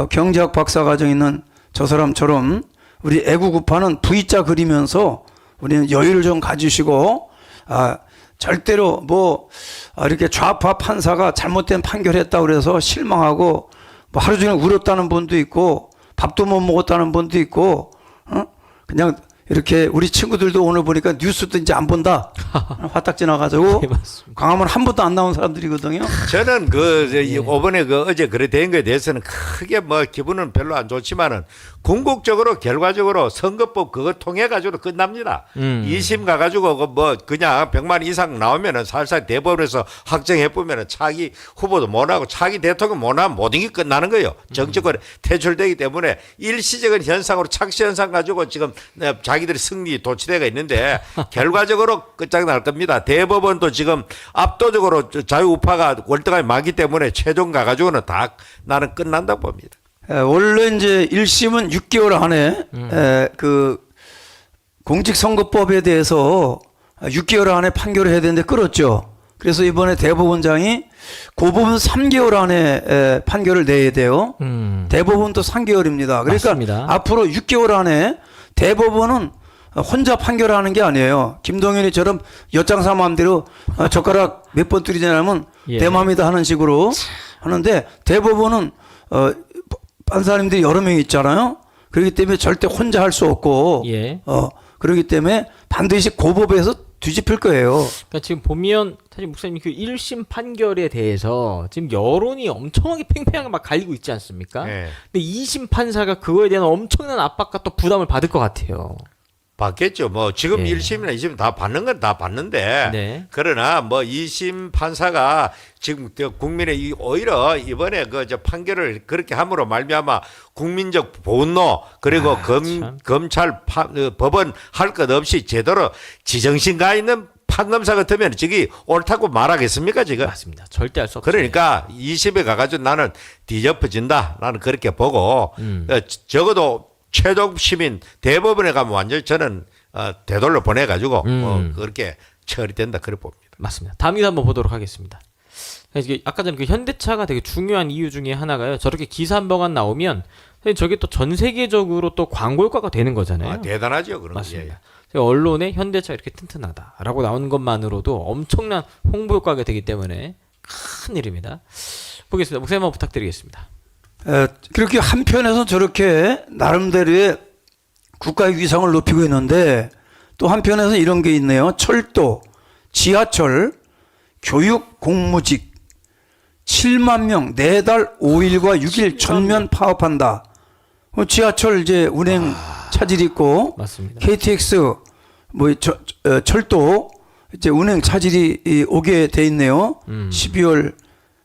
경제학 박사 과정 있는 저 사람처럼 우리 애국우파는 V자 그리면서 우리는 여유를 좀 가지시고 절대로 이렇게 좌파 판사가 잘못된 판결했다고 그래서 실망하고 뭐 하루 종일 울었다는 분도 있고 밥도 못 먹었다는 분도 있고 그냥 이렇게 우리 친구들도 오늘 보니까 뉴스도 이제 안 본다. 화딱 지나가지고 네, 맞습니다. 광화문 한 번도 안 나온 사람들이거든요. 저는 이번에 어제 그래 된 거에 대해서는 크게 뭐 기분은 별로 안 좋지만은 궁극적으로 결과적으로 선거법 그거 통해 가지고 끝납니다. 2심 가가지고 그냥 100만 이상 나오면은 살살 대법원에서 확정해 보면은 차기 후보도 못 하고 차기 대통령 못 하면 모든 게 끝나는 거예요. 정치권에 퇴출되기 때문에 일시적인 현상으로 착시 현상 가지고 지금 자기들이 승리 도취되가 있는데 결과적으로 끝장날 겁니다. 대법원도 지금 압도적으로 자유우파가 월등하게 많기 때문에 최종 가가지고는 다 나는 끝난다고 봅니다. 원래 이제 1심은 6개월 안에 그 공직선거법에 대해서 6개월 안에 판결을 해야 되는데 끌었죠. 그래서 이번에 대법원장이 그 부분 3개월 안에 판결을 내야 돼요. 대법원도 3개월입니다. 그러니까 맞습니다. 앞으로 6개월 안에 대법원은 혼자 판결하는 게 아니에요. 김동연이처럼 엿장사 마음대로 젓가락 몇 번 들이자면 예. 내 맘이다 하는 식으로 하는데 대법원은 판사님들이 여러 명 있잖아요. 그렇기 때문에 절대 혼자 할 수 없고 예. 그렇기 때문에 반드시 고법에서 뒤집힐 거예요. 그러니까 지금 보면 사실 목사님 그 1심 판결에 대해서 지금 여론이 엄청나게 팽팽하게 막 갈리고 있지 않습니까? 네. 근데 2심 판사가 그거에 대한 엄청난 압박과 또 부담을 받을 것 같아요. 받겠죠. 뭐 지금 예. 1심이나 2심 다 받는 건 다 받는데 네. 그러나 뭐 2심 판사가 지금 국민의 오히려 이번에 저 판결을 그렇게 함으로 말미암아 국민적 분노 그리고 참. 검찰 법원 할 것 없이 제대로 지정신 가 있는 판검사 같으면 저기 옳다고 말하겠습니까 지금? 맞습니다. 절대 할 수 없어요. 그러니까 2심에 가가지고 나는 뒤집어진다. 나는 그렇게 보고 적어도 최종 시민 대법원에 가면 완전히 저는 되돌려 보내가지고 그렇게 처리된다 그렇게 봅니다. 맞습니다. 다음 기사 한번 보도록 하겠습니다. 이게 아까 전에 그 현대차가 되게 중요한 이유 중에 하나가요. 저렇게 기사 한 번만 나오면 사실 저게 또 전 세계적으로 또 광고 효과가 되는 거잖아요. 대단하죠 그런 게. 맞습니다. 언론에 현대차 이렇게 튼튼하다라고 나오는 것만으로도 엄청난 홍보 효과가 되기 때문에 큰 일입니다. 보겠습니다. 목사님 한번 부탁드리겠습니다. 그렇게 한편에서 저렇게 나름대로의 국가의 위상을 높이고 있는데 또 한편에서 이런 게 있네요. 철도, 지하철, 교육 공무직 7만 명 4달 5일과 6일 전면 파업한다. 지하철 이제 운행 차질 있고 맞습니다. KTX 철도 이제 운행 차질이 오게 돼 있네요. 12월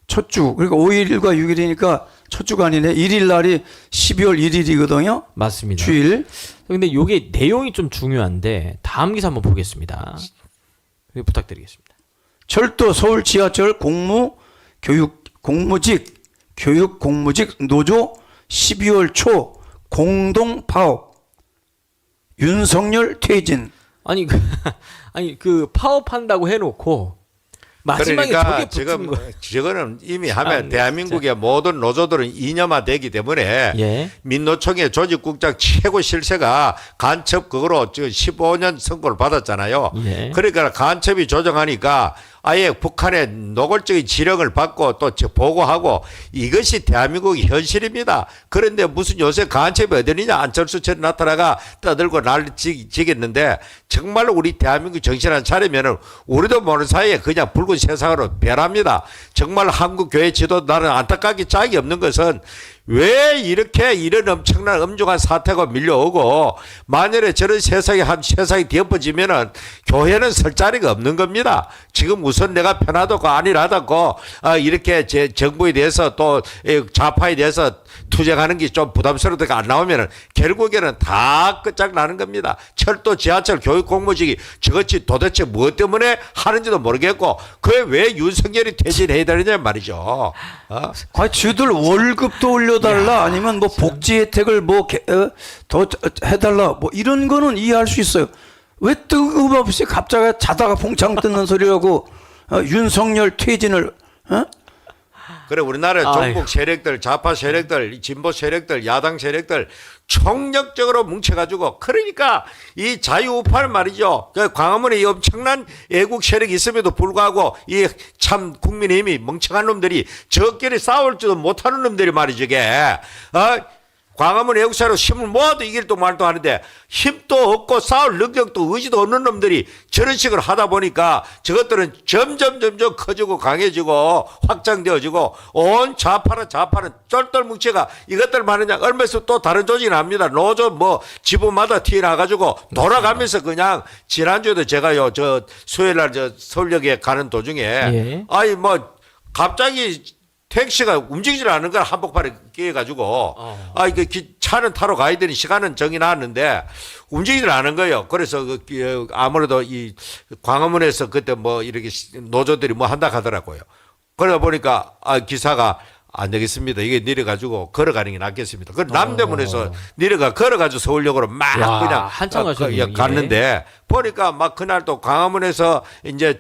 첫 주. 그러니까 5일과 6일이니까 첫 주가 아니네. 1일 날이 12월 1일이거든요. 맞습니다. 주일. 근데 이게 내용이 좀 중요한데 다음 기사 한번 보겠습니다. 부탁드리겠습니다. 철도 서울 지하철 교육 공무직 노조 12월 초 공동 파업. 윤석열 퇴진. 아니 그 파업한다고 해놓고 마지막에 그러니까 저게 붙은 지금 거예요. 저거는 이미 하면 참, 대한민국의 모든 노조들은 이념화되기 때문에 예. 민노총의 조직국장 최고 실세가 간첩 그거로 15년 선고를 받았잖아요. 예. 그러니까 간첩이 조정하니까 아예 북한의 노골적인 지령을 받고 또 보고하고 이것이 대한민국의 현실입니다. 그런데 무슨 요새 간첩이 어디냐 안철수처럼 나타나가 떠들고 난리치겠는데 정말로 우리 대한민국 정신을 차리면은 우리도 모르는 사이에 그냥 붉은 세상으로 변합니다. 정말 한국 교회 지도 나는 안타깝게 짝이 없는 것은 왜 이렇게 이런 엄청난 엄중한 사태가 밀려오고 만일에 저런 세상이 뒤엎어지면은 교회는 설 자리가 없는 겁니다. 지금 우선 내가 편하다고 아니라다고 이렇게 제 정부에 대해서 또 좌파에 대해서 투쟁하는 게 좀 부담스럽다가 안 나오면은 결국에는 다 끝장나는 겁니다. 철도, 지하철, 교육 공무직이 저것이 도대체 무엇 때문에 하는지도 모르겠고 그게 왜 윤석열이 퇴진해야 되느냐 말이죠. 쥐들 월급도 올려달라 아니면 뭐 복지 혜택을 더 해달라 뭐 이런 거는 이해할 수 있어요. 왜 뜬금없이 갑자기 자다가 봉창 뜯는 소리하고 윤석열 퇴진을 그래 우리나라 아이고. 종북 세력들, 좌파 세력들, 진보 세력들, 야당 세력들 총력적으로 뭉쳐가지고 그러니까 이 자유우파는 말이죠. 그 광화문에 이 엄청난 애국 세력이 있음에도 불구하고 이 참 국민의힘이 멍청한 놈들이 저끼리 싸울 줄도 못하는 놈들이 말이죠. 이게 광화문 애국사로 힘을 모아도 이길도 말도 하는데 힘도 없고 싸울 능력도 의지도 없는 놈들이 저런 식으로 하다 보니까 저것들은 점점 커지고 강해지고 확장되어지고 온 좌파는 쫄쫄 뭉쳐가 이것들 말하냐 얼마 있으면 또 다른 조직이 납니다. 노조 뭐 지부마다 튀어나가지고 돌아가면서 그냥 지난주에도 제가요 저 수요일날 저 서울역에 가는 도중에 예. 아니 뭐 갑자기 택시가 움직이질 않는 걸 한복판에 끼어가지고 그 차는 타러 가야 되는 시간은 정이 나왔는데 움직이질 않은 거예요. 그래서 아무래도 이 광화문에서 그때 뭐 이렇게 노조들이 뭐 한다 하더라고요. 그러다 보니까 기사가 안 되겠습니다. 이게 내려가지고 걸어가는 게 낫겠습니다. 그 남대문에서 내려가 걸어가지고 서울역으로 막 야, 그냥 한참 가셨네요. 갔는데 보니까 막 그날 또 광화문에서 이제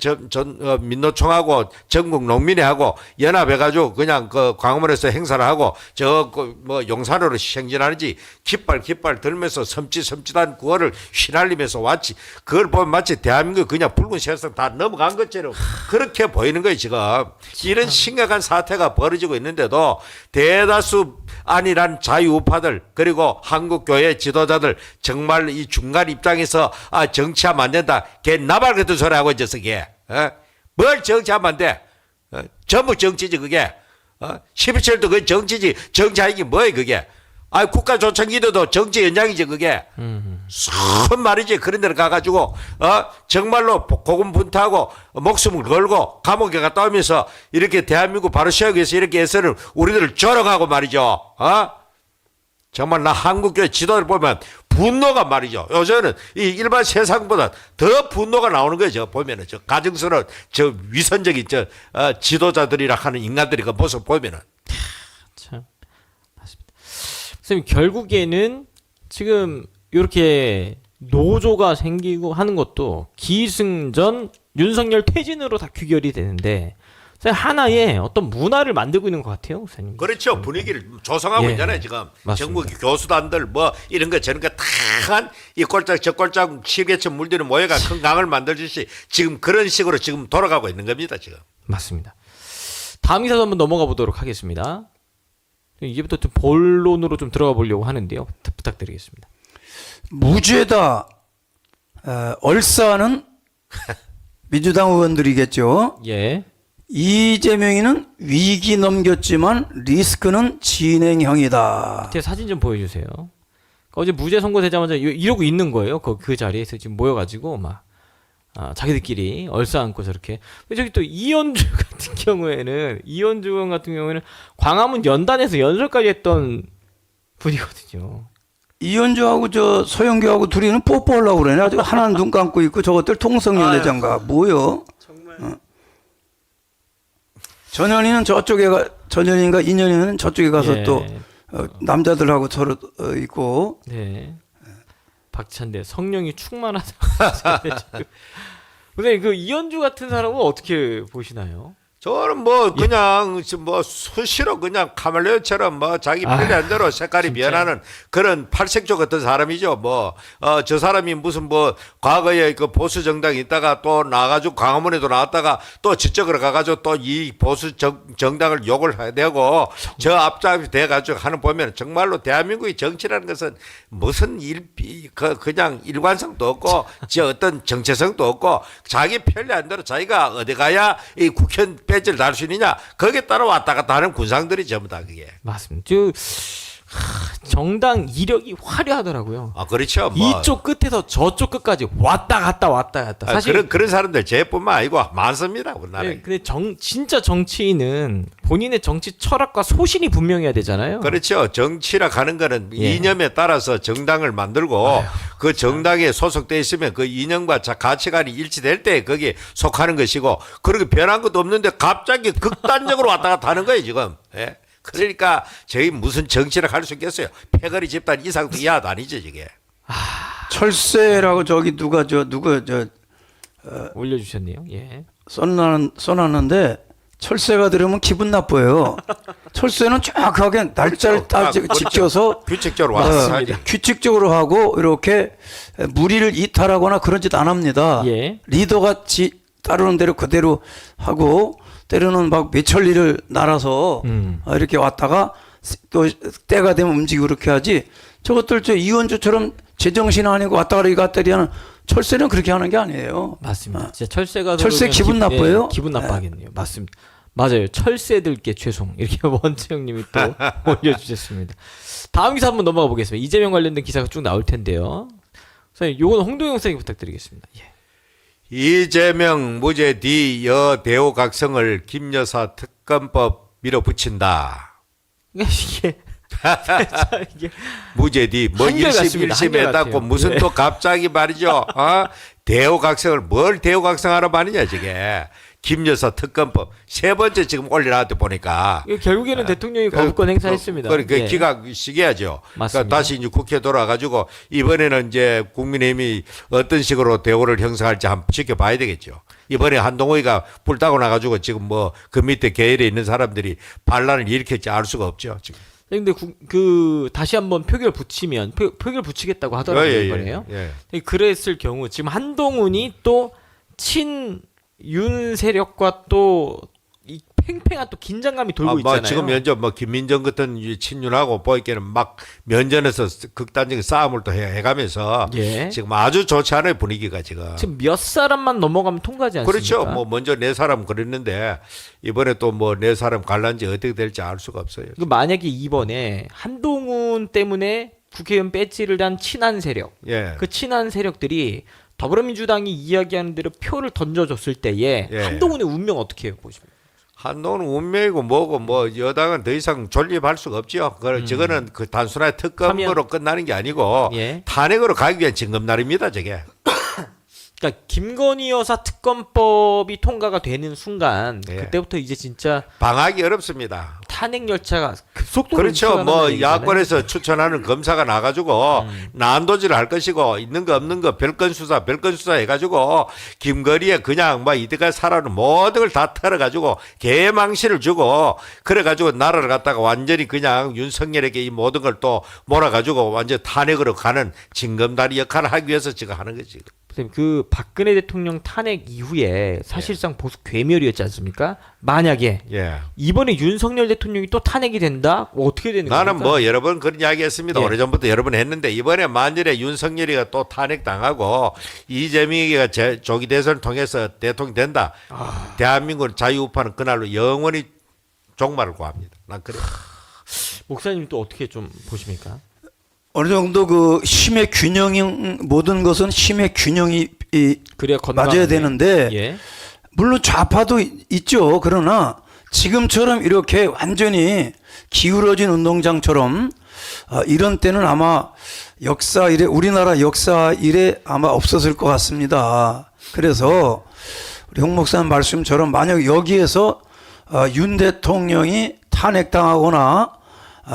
민노총하고 전국 농민회하고 연합해가지고 그냥 그 광화문에서 행사를 하고 뭐 용산으로 행진하는지 깃발 들면서 섬찟한 구호를 휘날리면서 왔지. 그걸 보면 마치 대한민국 그냥 붉은 세상 다 넘어간 것처럼 그렇게 보이는 거예요 지금. 이런 심각한 사태가 벌어지고 있는데도 대다수 아니란 자유우파들 그리고 한국교회 지도자들 정말 이 중간 입장에서 정치하면 안 된다. 걔 나발 같은 소리 하고 있어서 걔. 뭘 정치하면 안 돼. 전부 정치지 그게. 12.7도 그 정치지. 정치하기 뭐예요 그게. 국가조청기도도 정치 연장이지 그게. 손 말이지. 그런 데를 가가지고 정말로 고군분투하고 목숨을 걸고 감옥에 갔다 오면서 이렇게 대한민국 바로 세우기 위해서 이렇게 해서는 우리들을 조롱하고 말이죠. 정말 나 한국교회 지도를 보면 분노가 말이죠. 요새는 이 일반 세상보다 더 분노가 나오는 거죠. 보면은 저 가증스러운 저 위선적인 저 지도자들이라 하는 인간들이 그 모습 보면은 참 맞습니다. 선생님 결국에는 지금 이렇게 노조가 생기고 하는 것도 기승전 윤석열 퇴진으로 다 귀결이 되는데 하나의 어떤 문화를 만들고 있는 것 같아요, 목사님. 그렇죠. 분위기를 조성하고 있잖아요, 지금. 맞습니다. 전국 교수단들 뭐 이런 거 저런 거 다한 이 꼴짝 저 꼴짝 시계처럼 물드는 모여가 큰 강을 만들듯이 지금 그런 식으로 지금 돌아가고 있는 겁니다, 지금. 맞습니다. 다음 기사도 한번 넘어가 보도록 하겠습니다. 이제부터 좀 본론으로 좀 들어가 보려고 하는데요. 부탁드리겠습니다. 무죄다. 얼싸는 민주당 의원들이겠죠. 예. 이재명이는 위기 넘겼지만 리스크는 진행형이다. 제 사진 좀 보여주세요. 어제 무죄 선고되자마자 이러고 있는 거예요. 그 자리에서 지금 모여가지고 막 자기들끼리 얼싸안고 저렇게. 저기 또 이현주 같은 경우에는 의원 같은 경우에는 광화문 연단에서 연설까지 했던 분이거든요. 이현주하고 저 소영교하고 둘이는 뽀뽀하려고 그러네. 아주 하나는 눈 감고 있고 저것들 통성연회장가 뭐요? 정말. 전현희는 저쪽에 전현희인가 인현이는 저쪽에 가서 예. 또 남자들하고 서로 있고. 네. 박찬대 성령이 충만하다. 근데 그 이현주 같은 사람은 어떻게 보시나요? 저는 뭐 그냥 뭐 수시로 그냥 카멜레온처럼 뭐 자기 편리한 대로 색깔이 변하는 그런 팔색조 같은 사람이죠. 뭐 저 사람이 무슨 뭐 과거에 그 보수 정당이 있다가 또 나가지고 광화문에도 나왔다가 또 저쪽으로 가가지고 또 이 보수 정당을 욕을 해야 되고 저 앞잡이 돼가지고 하는 보면 정말로 대한민국의 정치라는 것은 무슨 그냥 일관성도 없고 저 어떤 정체성도 없고 자기 편리한 대로 자기가 어디 가야 이 국회의원 배지를 달 수 있느냐 거기에 따라 왔다 갔다 하는 군상들이 전부 다 그게. 맞습니다. 정당 이력이 화려하더라고요. 그렇죠. 뭐. 이쪽 끝에서 저쪽 끝까지 왔다 갔다. 사실 그런 사람들 저뿐만 아니고 많습니다 우리나라에. 근데 진짜 정치인은 본인의 정치 철학과 소신이 분명해야 되잖아요. 그렇죠. 정치라 가는 거는 이념에 따라서 정당을 만들고 그 정당에 소속돼 있으면 그 이념과 가치관이 일치될 때 거기에 속하는 것이고 그렇게 변한 것도 없는데 갑자기 극단적으로 왔다 갔다 하는 거예요 지금. 예? 그러니까 저희 무슨 정치를 할 수 있겠어요. 패거리 집단 이상도 이하도 아니죠 이게. 철새라고 저기 누가 저 올려주셨네요. 예. 써놨는데 철새가 들으면 기분 나빠요. 철새는 정확하게 날짜를 지켜서 규칙적으로 어, 왔습니다. 규칙적으로 하고 이렇게 무리를 이탈하거나 그런 짓 안 합니다. 예. 리더가 따르는 대로 그대로 하고 때로는 막 몇천리를 날아서 이렇게 왔다가 또 때가 되면 움직이고 그렇게 하지. 저것들 저 이원주처럼 제정신 아니고 왔다리 갔다리 하는 철새는 그렇게 하는 게 아니에요. 맞습니다. 진짜 철새가 철새 들어오면 기분 나빠요? 기분 나빠하겠네요. 맞습니다. 맞아요. 철새들께 죄송. 이렇게 원채영님이 또 올려주셨습니다. 다음 기사 한번 넘어가 보겠습니다. 이재명 관련된 기사가 쭉 나올 텐데요. 선생님, 요건 홍동영 선생님 부탁드리겠습니다. 예. 이재명 무죄 뒤 여 대호각성을 김여사 특검법 밀어붙인다. 이게 이게 무죄 뒤 뭐 한결같습니다. 1심 1심에 한결같아요. 닫고 무슨 예. 또 갑자기 말이죠. 대호각성을 뭘 대호각성하러 말이냐 저게. 김여사 특검법 세 번째 지금 올려놨다 보니까 이거 결국에는 대통령이 거부권 행사했습니다. 그러니까 예. 기각시켜야죠. 맞습니다. 그러니까 다시 이제 국회 돌아가지고 이번에는 이제 국민의힘이 어떤 식으로 대우를 형성할지 한번 지켜봐야 되겠죠. 이번에 한동호이가 불 따고 나가지고 지금 뭐 그 밑에 계열에 있는 사람들이 반란을 일으킬지 알 수가 없죠. 지금. 근데 그 다시 한번 표결 붙이면 표결 붙이겠다고 하더라고요. 이번에요. 예. 그랬을 경우 지금 한동훈이 또 친윤 세력과 또 이 팽팽한 또 긴장감이 돌고 있잖아요. 지금 현재 뭐 김민정 같은 친윤하고 보이기에는 막 면전에서 극단적인 싸움을 또 해가면서 예. 지금 아주 좋지 않아요 분위기가 지금. 지금 몇 사람만 넘어가면 통과하지 않습니까? 그렇죠. 뭐 먼저 네 사람 그랬는데 이번에 또 뭐 네 사람 갈란지 어떻게 될지 알 수가 없어요. 그 만약에 이번에 한동훈 때문에 국회의원 배지를 단 친한 세력, 예. 그 친한 세력들이 더불어민주당이 이야기하는 대로 표를 던져줬을 때에 예. 한동훈의 운명 어떻게 해요, 보시면? 한동훈은 운명이고 뭐고 뭐 여당은 더 이상 존립할 수가 없죠. 저거는 그 단순하게 특검으로 끝나는 게 아니고 예. 탄핵으로 가기 위한 징검다리입니다. 저게. 그러니까 김건희 여사 특검법이 통과가 되는 순간 예. 그때부터 이제 진짜 방하기 어렵습니다. 탄핵 열차가 급속도로 그렇죠. 흘러가는 뭐 얘기잖아요. 야권에서 추천하는 검사가 나가지고 난도질을 할 것이고 있는 거 없는 거 별건 수사 해가지고 김건희에 그냥 뭐 이때까지 살아는 모든 걸 다 털어가지고 개망신을 주고 그래가지고 나라를 갖다가 완전히 그냥 윤석열에게 이 모든 걸 또 몰아가지고 완전 탄핵으로 가는 징검다리 역할을 하기 위해서 지금 하는 거지. 선생님, 그 박근혜 대통령 탄핵 이후에 사실상 보수 괴멸이었지 않습니까? 만약에 예. 이번에 윤석열 대통령이 또 탄핵이 된다? 뭐 어떻게 되는 겁니까? 나는 뭐 여러 번 그런 이야기 했습니다. 예. 오래전부터 여러 번 했는데 이번에 만일에 윤석열이가 또 탄핵당하고 이재명이가 조기 대선을 통해서 대통령이 된다. 대한민국을 자유우파는 그날로 영원히 종말을 구합니다. 난 그래. 목사님 또 어떻게 좀 보십니까? 어느 정도 그 힘의 균형이 모든 것은 힘의 균형이 그래야 맞아야 되는데 예. 물론 좌파도 있죠. 그러나 지금처럼 이렇게 완전히 기울어진 운동장처럼 이런 때는 아마 역사 이래 우리나라 역사 이래 아마 없었을 것 같습니다. 그래서 우리 홍 목사님 말씀처럼 만약 여기에서 윤 대통령이 탄핵당하거나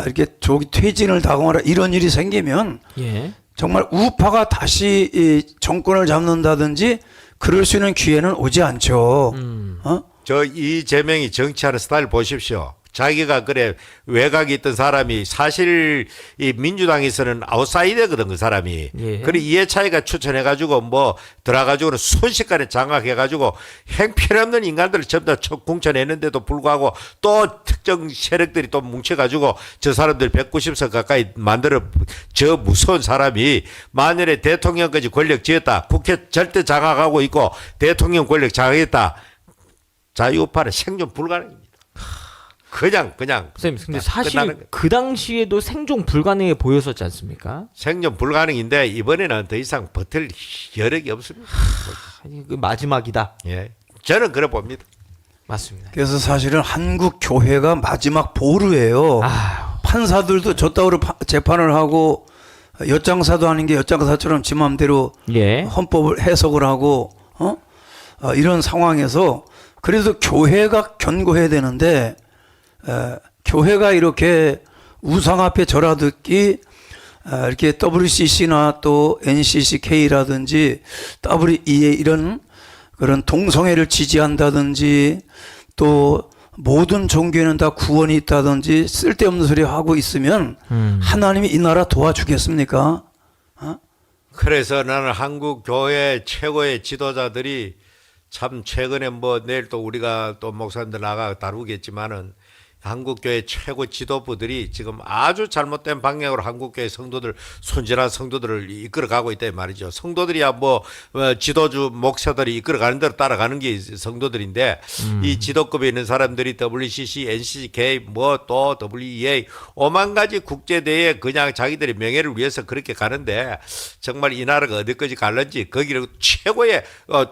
이렇게 조기 퇴진을 당하거나 이런 일이 생기면 예. 정말 우파가 다시 이 정권을 잡는다든지 그럴 수 있는 기회는 오지 않죠. 저 이재명이 정치하는 스타일 보십시오. 자기가 그래 외곽에 있던 사람이 사실 이 민주당에서는 아웃사이더거든 그 사람이. 예. 그래 이해차이가 추천해가지고 뭐 들어가지고는 순식간에 장악해가지고 행편없는 인간들을 전부 다 공천했는데도 불구하고 또 특정 세력들이 또 뭉쳐가지고 저 사람들 190석 가까이 만들어 저 무서운 사람이 만일에 대통령까지 권력 쥐었다. 국회 절대 장악하고 있고 대통령 권력 장악했다. 자유우파는 생존 불가능입니다. 그냥 선생님, 근데 끝나는 사실 거예요. 그 당시에도 생존 불가능해 보였었지 않습니까? 생존 불가능인데 이번에는 더 이상 버틸 여력이 없습니다. 아니, 그 마지막이다. 예, 저는 그래 봅니다. 맞습니다. 그래서 사실은 한국 교회가 마지막 보루예요. 판사들도 저따위로 재판을 하고 엿장사도 아닌 게 엿장사처럼 지 맘대로 예. 헌법을 해석을 하고 이런 상황에서 그래서 교회가 견고해야 되는데 교회가 이렇게 우상 앞에 절하듣기 이렇게 WCC나 또 NCCK라든지 WEA 이런 그런 동성애를 지지한다든지 또 모든 종교에는 다 구원이 있다든지 쓸데없는 소리 하고 있으면 하나님이 이 나라 도와주겠습니까? 그래서 나는 한국 교회 최고의 지도자들이 참 최근에 뭐 내일 또 우리가 또 목사님들 나가 다루겠지만은 한국 교회 최고 지도부들이 지금 아주 잘못된 방향으로 한국 교회 성도들 순진한 성도들을 이끌어가고 있다 이 말이죠. 성도들이야 뭐 지도주 목사들이 이끌어가는 대로 따라가는 게 성도들인데 이 지도급에 있는 사람들이 WCC, NCK 뭐 또 WEA 오만 가지 국제 대회에 그냥 자기들의 명예를 위해서 그렇게 가는데 정말 이 나라가 어디까지 갈는지 거기를 최고의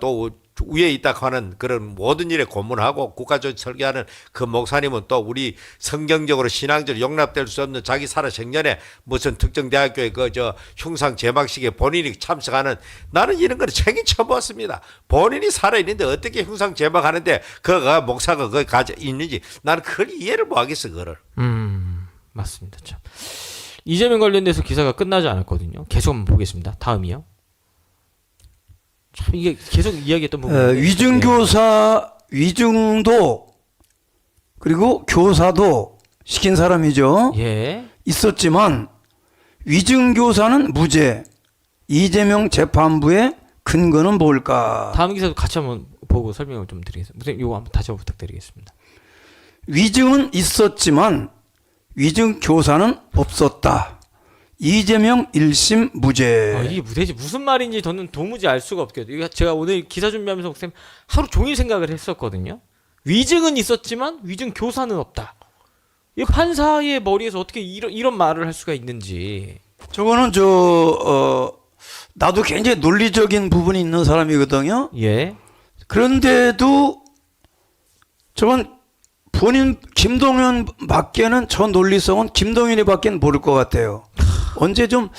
또 위에 있다고 하는 그런 모든 일에 고문하고 국가적 설계하는 그 목사님은 또 우리 성경적으로 신앙적으로 용납될 수 없는 자기 살아생전에 무슨 특정 대학교의 그 흉상 제막식에 본인이 참석하는 나는 이런 걸 책임 쳐보았습니다. 본인이 살아있는데 어떻게 흉상 제막하는데 그가 목사가 거기 가져 있는지 나는 그걸 이해를 못 하겠어 그거를. 맞습니다. 참. 이재명 관련돼서 기사가 끝나지 않았거든요. 계속 한번 보겠습니다. 다음이요. 참 이게 계속 이야기했던 부분. 위증교사, 위증도 그리고 교사도 시킨 사람이죠. 예. 있었지만 위증교사는 무죄. 이재명 재판부의 근거는 뭘까? 다음 기사도 같이 한번 보고 설명을 좀 드리겠습니다. 선생님 이거 한번 다시 한번 부탁드리겠습니다. 위증은 있었지만 위증교사는 없었다. 이재명 1심 무죄. 이게 무대지 무슨 말인지 저는 도무지 알 수가 없겠어요. 이거 제가 오늘 기사 준비하면서 목사님 하루 종일 생각을 했었거든요. 위증은 있었지만 위증 교사는 없다. 이 판사의 머리에서 어떻게 이런 말을 할 수가 있는지. 저거는 나도 굉장히 논리적인 부분이 있는 사람이거든요. 예. 그런데도 저건 본인 김동연 밖에는 저 논리성은 김동연이 밖에는 모를 것 같아요. 언제 좀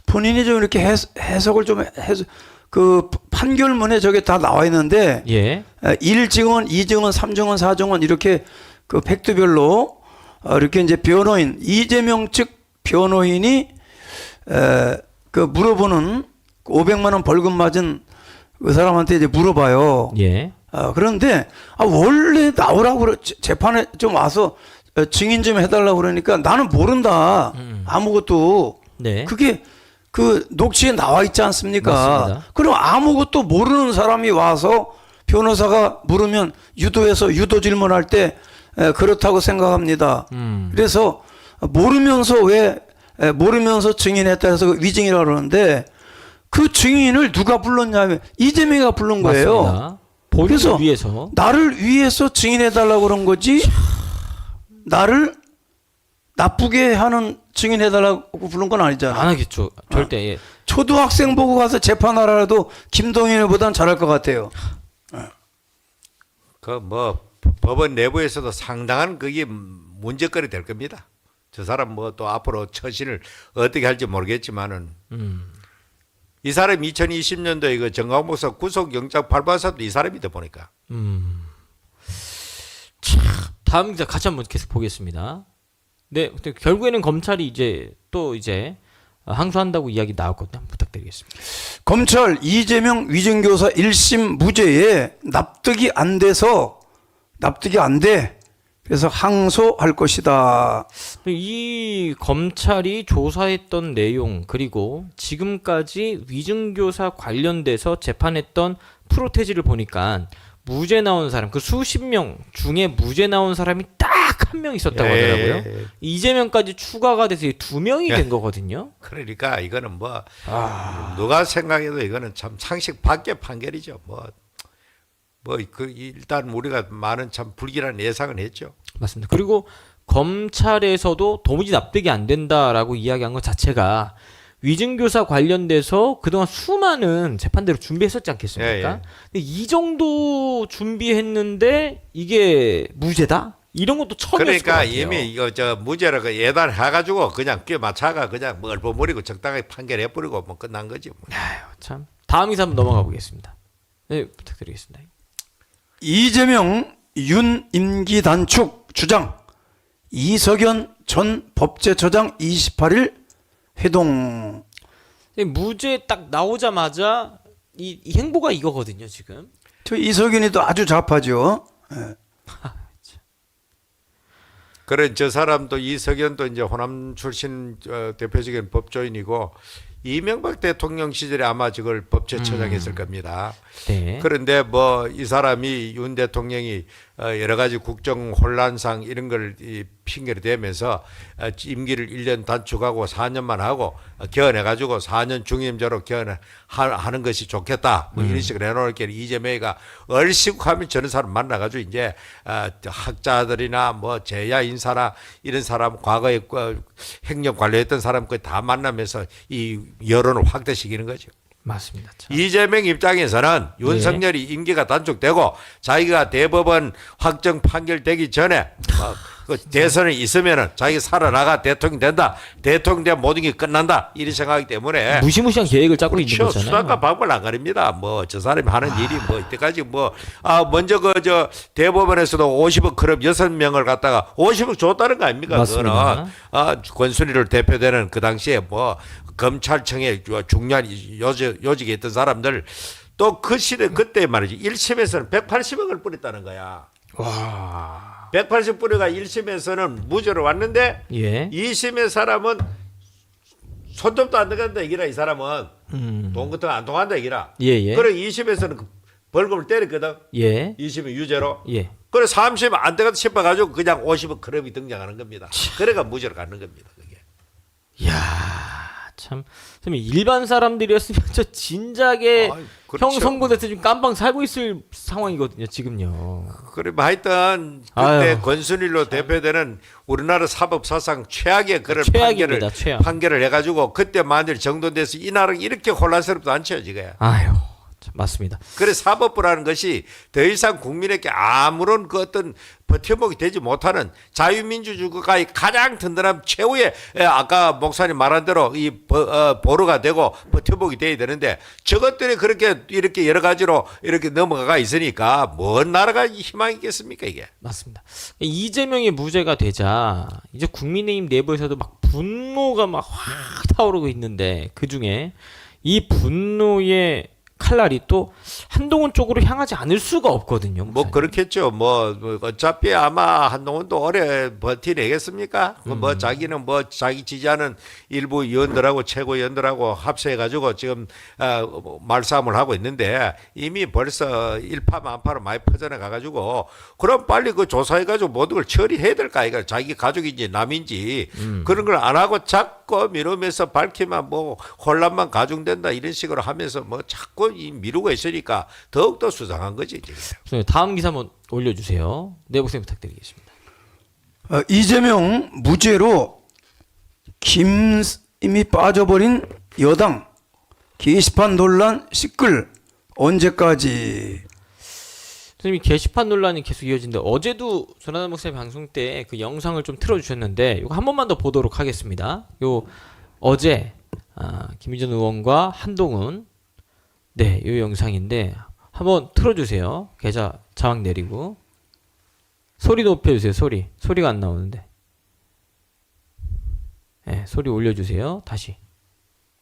본인이 좀 이렇게 해석을 좀 해서 그 판결문에 저게 다 나와 있는데 예. 1증언, 2증언, 3증언, 4증언 이렇게 그 팩트별로 이렇게 이제 변호인 이재명 측 변호인이 그 물어보는 500만 원 벌금 맞은 그 사람한테 이제 물어봐요. 예. 그런데 원래 나오라고 재판에 좀 와서 증인 좀 해달라고 그러니까 나는 모른다. 아무것도. 네. 그게 그 녹취에 나와 있지 않습니까? 맞습니다. 그럼 아무것도 모르는 사람이 와서 변호사가 물으면 유도해서 유도 질문할 때 그렇다고 생각합니다. 그래서 모르면서 모르면서 증인했다 해서 위증이라고 그러는데 그 증인을 누가 불렀냐면 이재명이가 부른 거예요. 맞습니다. 본인을 위해서. 나를 위해서 증인해달라고 그런 거지 나를 나쁘게 하는 증인해달라고 부른 건 아니잖아. 안 하겠죠. 절대. 예. 초등학생 보고 가서 재판하라도 김동연보다는 잘할 것 같아요. 그 뭐 법원 내부에서도 상당한 그게 문제거리 될 겁니다. 저 사람 뭐 또 앞으로 처신을 어떻게 할지 모르겠지만은 이 사람 2020년도에 그 정광훈 목사 구속영장 발부한 이 사람이다 보니까. 참, 다음 기사 같이 한번 계속 보겠습니다. 네, 근데 결국에는 검찰이 이제 항소한다고 이야기 나왔거든요. 한번 부탁드리겠습니다. 검찰 이재명 위증교사 1심 무죄에 납득이 안 돼. 그래서 항소할 것이다. 이 검찰이 조사했던 내용 그리고 지금까지 위증교사 관련돼서 재판했던 프로테지를 보니까 무죄 나온 사람 그 수십 명 중에 무죄 나온 사람이 딱 한 명 있었다고 하더라고요. 이재명까지 추가가 돼서 2명이 된 거거든요. 그러니까 이거는 뭐 누가 생각해도 이거는 참 상식 밖의 판결이죠. 일단 우리가 많은 참 불길한 예상은 했죠. 맞습니다. 그리고 검찰에서도 도무지 납득이 안 된다라고 이야기한 것 자체가 위증교사 관련돼서 그동안 수많은 재판대로 준비했었지 않겠습니까? 예. 근데 이 정도 준비했는데 이게 무죄다? 이런 것도 처음이었을 것 그러니까 같아요. 이미 이거 무죄를 예단해가지고 그냥 꿰맞춰가 그냥 뭐 얼버무리고 적당하게 판결해버리고 뭐 끝난 거지. 뭐. 아유, 참. 다음 기사 한번 넘어가 보겠습니다. 네, 부탁드리겠습니다. 이재명 윤 임기 단축 주장 이석연 전 법제처장 28일 회동. 무죄 딱 나오자마자 이 행보가 이거거든요, 지금. 저 이석윤이 또 아주 좌파죠. 예. 그래 저 사람도 이석연도 이제 호남 출신 대표적인 법조인이고 이명박 대통령 시절에 아마 저걸 법제처장 했을 겁니다. 네. 그런데 뭐 이 사람이 윤 대통령이 여러 가지 국정 혼란상 이런 걸 핑계를 대면서 임기를 1년 단축하고 4년만 하고 개헌해가지고 4년 중임제로 개헌하는 것이 좋겠다. 뭐 이런 식으로 해놓을게 이재명이가 얼씨구하면 저런 사람 만나가지고 이제 학자들이나 뭐 제야 인사나 이런 사람 과거에 행정 관리했던 사람 거의 다 만나면서 이 여론을 확대시키는 거죠. 맞습니다. 참. 이재명 입장에서는 윤석열이 임기가 단축되고 자기가 대법원 확정 판결되기 전에 그 대선에 있으면은 자기가 살아나가 대통령 된다. 대통령 되면 모든 게 끝난다. 이런 생각이기 때문에 무시무시한 계획을 짜고 있는 그렇죠. 거잖아요. 수단과 방법을 안 가립니다. 뭐 저 사람이 하는 일이 뭐 이때까지 먼저 그 저 대법원에서도 50억 클럽 6명을 갖다가 50억 줬다는 거 아닙니까? 맞습니다. 그거는 권순일을 대표되는 그 당시에 뭐 검찰청에 중요한 요직에 있던 사람들 또 그 시대 그때 말이지 1심에서는 180억을 뿌렸다는 거야. 와. 180 뿌려가 1심에서는 무죄로 왔는데 예. 2심의 사람은 손톱도 안 들어간다 얘기라 이 사람은 돈 같은 거 안 통한다 얘기라. 예. 그래 2심에서는 그 벌금을 때렸거든. 예. 2심은 유죄로. 예. 그래 3심 안 들어가도 싶어가지고 그냥 50억 클럽이 등장하는 겁니다. 그래가 무죄로 가는 겁니다. 그게. 이야, 참. 선생님, 일반 사람들이었으면 저 진작에 아이, 그렇죠. 형 선고됐을 때 지금 깜빵 살고 있을 상황이거든요, 지금요. 그래 뭐 하여튼 그때 아유. 권순일로 대표되는 우리나라 사법 사상 최악의 그런 최악입니다, 최악. 판결을 해가지고 그때 만일 정돈돼서 이 나라가 이렇게 혼란스럽지 않죠 지금. 아유, 참, 맞습니다. 그래 사법부라는 것이 더 이상 국민에게 아무런 그 어떤 버텨보기 되지 못하는 자유민주주의가 가장 든든한 최후의 아까 목사님 말한 대로 이 보루가 되고 버텨보기 돼야 되는데 저것들이 그렇게 이렇게 여러 가지로 이렇게 넘어가 있으니까 뭔 나라가 희망이 있겠습니까 이게. 맞습니다. 이재명이 무죄가 되자 이제 국민의힘 내부에서도 막 분노가 막 확 타오르고 있는데 그 중에 이 분노의 칼날이 또 한동훈 쪽으로 향하지 않을 수가 없거든요. 뭐 목사님. 그렇겠죠. 뭐 어차피 아마 한동훈도 오래 버티내겠습니까? 뭐 자기는 뭐 자기 지지하는 일부 의원들하고 최고위원들하고 합세해가지고 지금 말싸움을 하고 있는데 이미 벌써 일파만파로 많이 퍼져나 가가지고 그럼 빨리 그 조사해가지고 모든 걸 처리해야 될까 이거 자기 가족인지 남인지 그런 걸 안 하고 자꾸 미루면서 밝히면 뭐 혼란만 가중된다 이런 식으로 하면서 뭐 자꾸 미루고 있으니까 더욱더 수상한 거지 지금. 선생님, 다음 기사 한번 올려주세요. 내복생 부탁드리겠습니다. 이재명 무죄로 이미 빠져버린 여당 게시판 논란 시끌 언제까지? 선생님이 게시판 논란이 계속 이어진데 어제도 조나단 목사님 방송 때 그 영상을 좀 틀어주셨는데 이거 한 번만 더 보도록 하겠습니다. 요 어제 김의전 의원과 한동훈 네, 이 영상인데 한번 틀어주세요. 계좌 자막 내리고 소리 높여주세요. 소리가 안 나오는데 네, 소리 올려주세요. 다시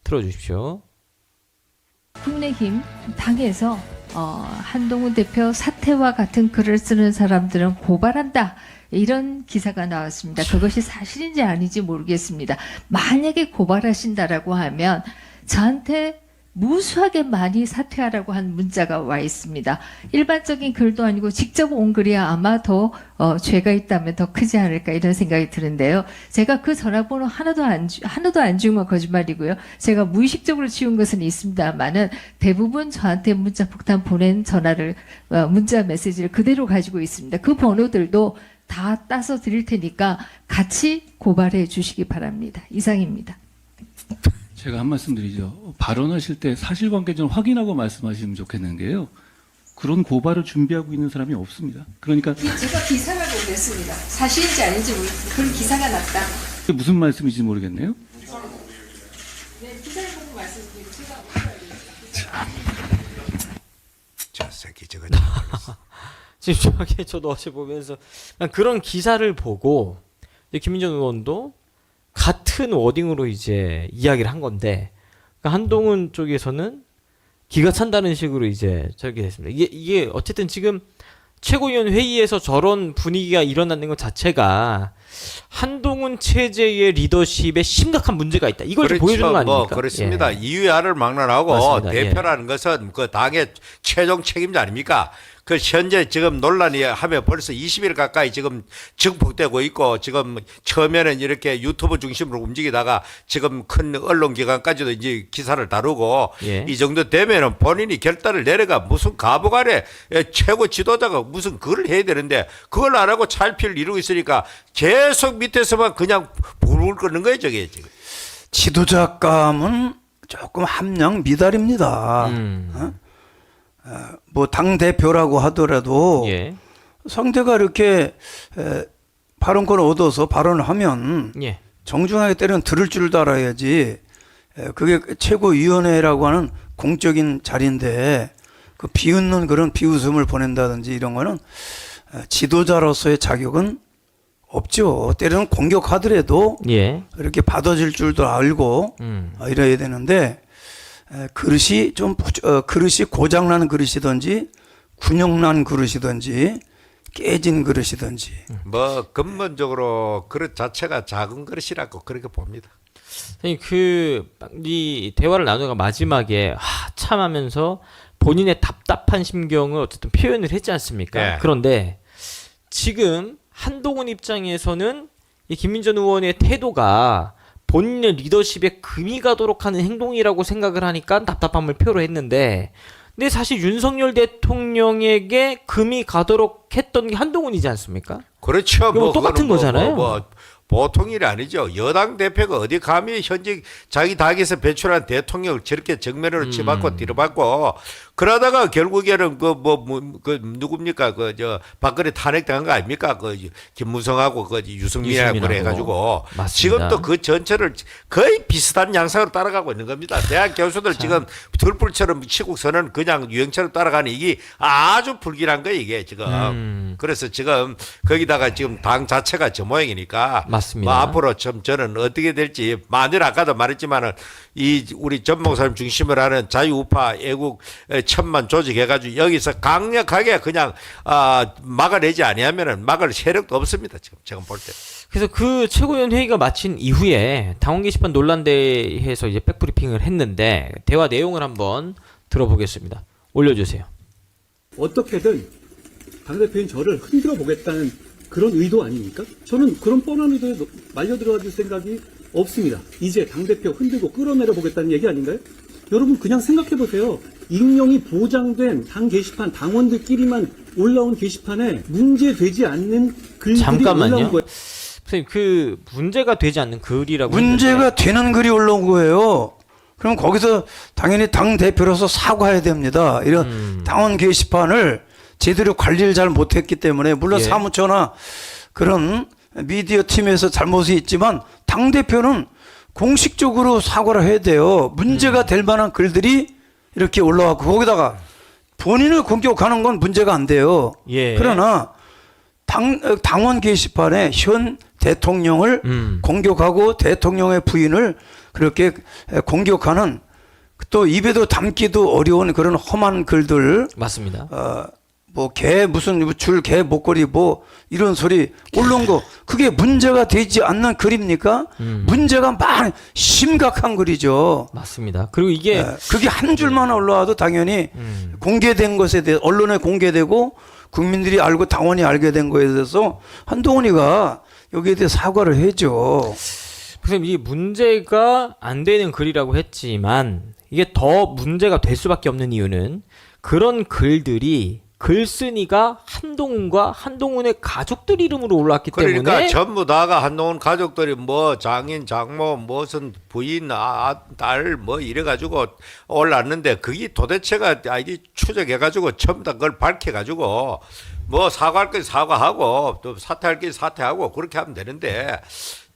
틀어주십시오. 국민의힘 당에서 한동훈 대표 사퇴와 같은 글을 쓰는 사람들은 고발한다. 이런 기사가 나왔습니다. 그것이 사실인지 아닌지 모르겠습니다. 만약에 고발하신다라고 하면 저한테 무수하게 많이 사퇴하라고 한 문자가 와 있습니다. 일반적인 글도 아니고 직접 온 글이야 아마 더 죄가 있다면 더 크지 않을까 이런 생각이 드는데요. 제가 그 전화번호 하나도 안 지운 건 거짓말이고요. 제가 무의식적으로 지운 것은 있습니다만은 대부분 저한테 문자 폭탄 보낸 문자 메시지를 그대로 가지고 있습니다. 그 번호들도 다 따서 드릴 테니까 같이 고발해 주시기 바랍니다. 이상입니다. 제가 한 말씀 드리죠. 발언하실 때 사실관계 좀 확인하고 말씀하시면 좋겠는 게요. 그런 고발을 준비하고 있는 사람이 없습니다. 그러니까 제가 기사라고 그랬습니다. 사실인지 아닌지 모르겠습니다. 그런 기사가 났다. 그게 무슨 말씀인지 모르겠네요. 네, 기사를 보고 말씀드리고 저 새끼 저거 지금 저도 어제 보면서 그냥 그런 기사를 보고 김민정 의원도 같은 워딩으로 이제 이야기를 한 건데 그러니까 한동훈 쪽에서는 기가 찬다는 식으로 이제 저렇게 됐습니다. 이게 어쨌든 지금 최고위원 회의에서 저런 분위기가 일어나는 것 자체가 한동훈 체제의 리더십에 심각한 문제가 있다. 이걸 좀 보여주는 거 아닙니까? 뭐 그렇습니다. 예. 이유야를 막론하고 맞습니다. 대표라는 것은 그 당의 최종 책임자 아닙니까? 그 현재 지금 논란이 하면 벌써 20일 가까이 지금 증폭되고 있고 지금 처음에는 이렇게 유튜브 중심으로 움직이다가 지금 큰 언론기관까지도 이제 기사를 다루고 예. 이 정도 되면은 본인이 결단을 내려가 무슨 가부간에 최고 지도자가 무슨 그걸 해야 되는데 그걸 안 하고 찰필 이루고 있으니까 계속 밑에서만 그냥 불을 끄는 거예요, 저게 지금. 지도자감은 조금 함량 미달입니다. 뭐 당 대표라고 하더라도 예. 상대가 이렇게 발언권을 얻어서 발언을 하면 예. 정중하게 때려는 들을 줄도 알아야지. 그게 최고위원회라고 하는 공적인 자리인데 그 비웃는 그런 비웃음을 보낸다든지 이런 거는 지도자로서의 자격은 없죠. 때로는 공격하더라도 예. 이렇게 받아줄 줄도 알고 이래야 되는데 그릇이 좀 그릇이 고장난 그릇이든지 군용난 그릇이든지 깨진 그릇이든지 뭐 근본적으로 그릇 자체가 작은 그릇이라고 그렇게 봅니다. 이 대화를 나누다가 마지막에 참하면서 본인의 답답한 심경을 어쨌든 표현을 했지 않습니까? 네. 그런데 지금 한동훈 입장에서는 이 김민전 의원의 태도가 본인의 리더십에 금이 가도록 하는 행동이라고 생각을 하니까 답답함을 표로했는데 근데 사실 윤석열 대통령에게 금이 가도록 했던 게 한동훈이지 않습니까? 그렇죠. 이거 똑같은 거잖아요. 보통 일이 아니죠. 여당 대표가 어디 감히 현직 자기 당에서 배출한 대통령을 저렇게 정면으로 치받고 뒤로 받고 그러다가 결국에는 그 누굽니까 박근혜 탄핵당한 거 아닙니까? 그 김무성하고 그 유승민하고 그래 가지고 지금도 그 전체를 거의 비슷한 양상으로 따라가고 있는 겁니다. 대학 교수들 지금 들불처럼 치고 서는 그냥 유행처럼 따라가는 이게 아주 불길한 거예요, 이게 지금. 그래서 지금 거기다가 지금 당 자체가 저 모양이니까 맞습니다. 뭐 앞으로 좀 저는 어떻게 될지 만일 아까도 말했지만은 이 우리 전 목사님 중심으로 하는 자유우파 애국 천만 조직해가지고 여기서 강력하게 그냥 막아내지 아니하면은 막을 세력도 없습니다. 지금 제가 볼 때. 그래서 그 최고위원 회의가 마친 이후에 당원 게시판 논란대에서 이제 백브리핑을 했는데 대화 내용을 한번 들어보겠습니다. 올려주세요. 어떻게든 당대표인 저를 흔들어 보겠다는 그런 의도 아닙니까? 저는 그런 뻔한 의도에 말려 들어갈 생각이 없습니다. 이제 당대표 흔들고 끌어내려 보겠다는 얘기 아닌가요? 여러분 그냥 생각해 보세요. 익명이 보장된 당 게시판 당원들끼리만 올라온 게시판에 문제되지 않는 글들이 잠깐만요. 올라온 거예요. 선생님 그 문제가 되지 않는 글이라고 문제가 했는데 되는 글이 올라온 거예요. 그럼 거기서 당연히 당 대표로서 사과해야 됩니다. 이런 당원 게시판을 제대로 관리를 잘 못했기 때문에 물론 예. 사무처나 그런 미디어 팀에서 잘못이 있지만 당 대표는 공식적으로 사과를 해야 돼요. 문제가 될 만한 글들이 이렇게 올라왔고 거기다가 본인을 공격하는 건 문제가 안 돼요. 예. 그러나 당원 게시판에 현 대통령을 공격하고 대통령의 부인을 그렇게 공격하는 또 입에도 담기도 어려운 그런 험한 글들 맞습니다. 뭐 개 무슨 줄 개 목걸이 뭐 이런 소리 올라온 거 그게 문제가 되지 않는 글입니까? 문제가 많은 심각한 글이죠. 맞습니다. 그리고 이게 그게 한 줄만 올라와도 당연히 공개된 것에 대해 언론에 공개되고 국민들이 알고 당원이 알게 된 거에 대해서 한동훈이가 여기에 대해 사과를 해죠. 그래서 이게 문제가 안 되는 글이라고 했지만 이게 더 문제가 될 수밖에 없는 이유는 그런 글들이 글쓴이가 한동훈과 한동훈의 가족들 이름으로 올랐기 그러니까 때문에 전부 다가 한동훈 가족들이 뭐 장인 장모 무슨 부인 딸 뭐 이래가지고 올랐는데 그게 도대체가 이게 추적해가지고 전부 다 그걸 밝혀가지고 뭐 사과할 건 사과하고 또 사퇴할 건 사퇴하고 그렇게 하면 되는데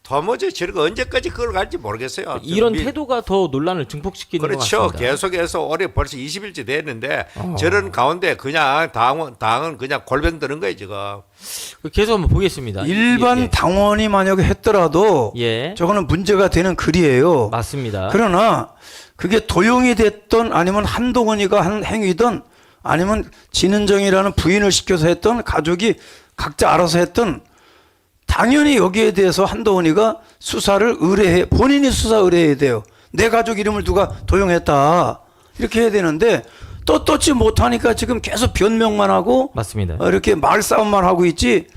도무지 저렇게 언제까지 그걸 갈지 모르겠어요. 이런 태도가 더 논란을 증폭시키는 것 그렇죠. 같습니다. 계속해서 올해 벌써 20일째 됐는데 저런 가운데 그냥 당은 그냥 골병 드는 거예요 지금. 계속 한번 보겠습니다. 일반 예, 당원이 만약에 했더라도 예. 저거는 문제가 되는 글이에요. 맞습니다. 그러나 그게 도용이 됐던 아니면 한동훈이가 한 행위든 아니면 진은정이라는 부인을 시켜서 했던 가족이 각자 알아서 했던 당연히 여기에 대해서 한동훈이가 수사를 의뢰해 본인이 수사 의뢰해야 돼요. 내 가족 이름을 누가 도용했다 이렇게 해야 되는데 떳떳지 못하니까 지금 계속 변명만 하고 맞습니다. 이렇게 말싸움만 하고 있지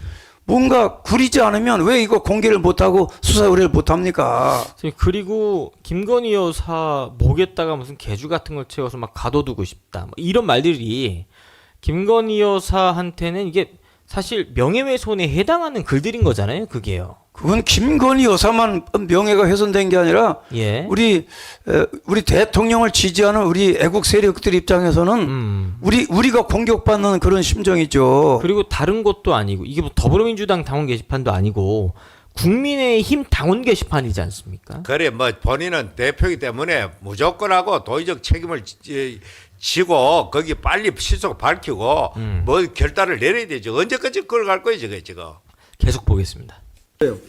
뭔가 구리지 않으면 왜 이거 공개를 못하고 수사 의뢰를 못합니까? 그리고 김건희 여사 목에다가 무슨 개주 같은 걸 채워서 막 가둬두고 싶다. 뭐 이런 말들이 김건희 여사한테는 이게 사실 명예훼손에 해당하는 글들인 거잖아요. 그게요. 그건 김건희 여사만 명예가 훼손된 게 아니라 예. 우리 대통령을 지지하는 우리 애국 세력들 입장에서는 우리가 공격받는 그런 심정이죠. 그리고 다른 것도 아니고 이게 뭐 더불어민주당 당원 게시판도 아니고 국민의힘 당원 게시판이지 않습니까? 그래 뭐 본인은 대표이기 때문에 무조건 하고 도의적 책임을 지고 거기 빨리 실속 밝히고 뭐 결단을 내려야 되죠. 언제까지 그걸 갈 거예요 지금. 계속 보겠습니다.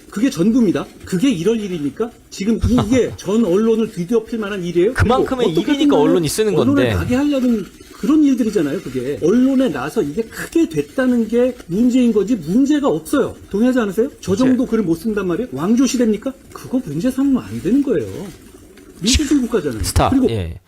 그게 전부입니다. 그게 이럴 일입니까? 지금 이게 전 언론을 뒤덮일 만한 일이에요? 그만큼의 그리고 어떻게 일이니까 보면 언론이 쓰는 건데. 언론을 나게 하려는 그런 일들이잖아요. 그게 언론에 나서 이게 크게 됐다는 게 문제인 거지 문제가 없어요. 동의하지 않으세요? 저 정도 글을 못 쓴단 말이에요? 왕조 시대입니까? 그거 문제 삼으면 안 되는 거예요. 민주주의 국가잖아요. 스탑. 그리고 예.